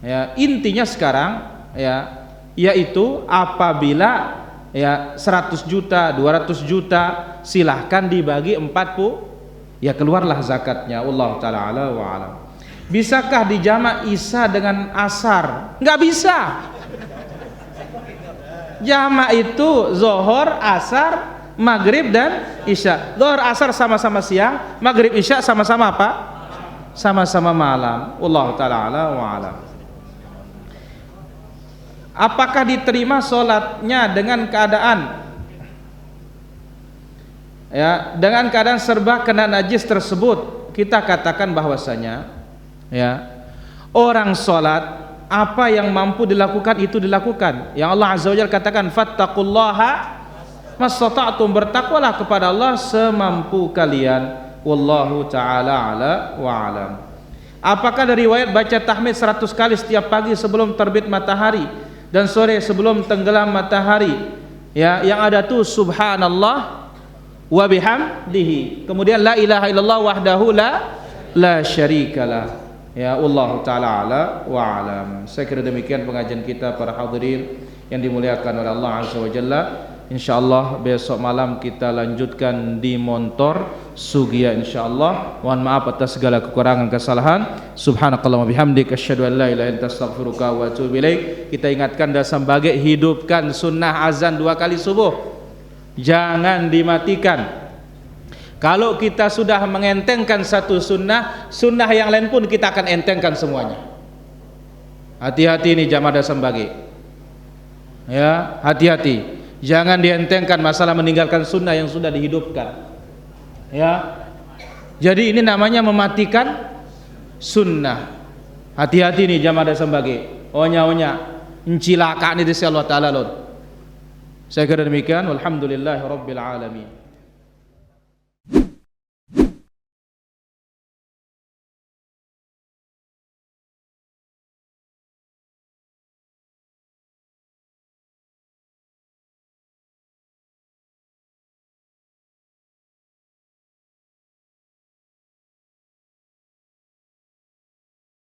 Ya, intinya sekarang ya, yaitu apabila ya 100 juta, 200 juta silahkan dibagi 40, ya keluarlah zakatnya. Allah taala ala wa alam. Bisakah dijamak isya dengan asar? Nggak bisa. Jamak itu zuhur, asar, maghrib dan isya. Zuhur, asar sama-sama siang, maghrib, isya sama-sama apa? Sama-sama malam. Allah taala ala wa alam. Apakah diterima sholatnya dengan keadaan ya, dengan keadaan serba kena najis tersebut? Kita katakan bahwasanya ya, orang sholat apa yang mampu dilakukan itu dilakukan. Yang Allah Azza wa Jalla katakan fattaqullaha mastata'tum, bertakwalah kepada Allah semampu kalian. Wallahu taala ala wa alam. Apakah dari riwayat baca tahmid 100 kali setiap pagi sebelum terbit matahari dan sore sebelum tenggelam matahari? Ya, yang ada tuh subhanallah wa bihamdihi, kemudian la ilaha illallah wahdahu la syarikalah. Ya, Allah taala ala wa alam. Saya kira demikian pengajian kita para hadirin yang dimuliakan oleh Allah Azza wa Jalla. Insyaallah besok malam kita lanjutkan di Montor Sugia insyaallah. Mohon maaf atas segala kekurangan kesalahan. Subhanakallahumma bihamdik asyhadu an la ilaha illa anta astaghfiruka wa atubu ilaik. Kita ingatkan dasam bagai hidupkan sunnah azan 2 kali subuh. Jangan dimatikan. Kalau kita sudah mengentengkan satu sunnah, sunnah yang lain pun kita akan entengkan semuanya. Hati-hati ini jamaah dasam bagi. Ya, hati-hati. Jangan dientengkan masalah meninggalkan sunnah yang sudah dihidupkan. Ya. Jadi ini namanya mematikan sunnah. Hati-hati nih jamaah dasam bagi. Onya-onya, encilaka ini di Allah Ta'ala lor. Saya kira demikian. Walhamdulillahirabbil alamin.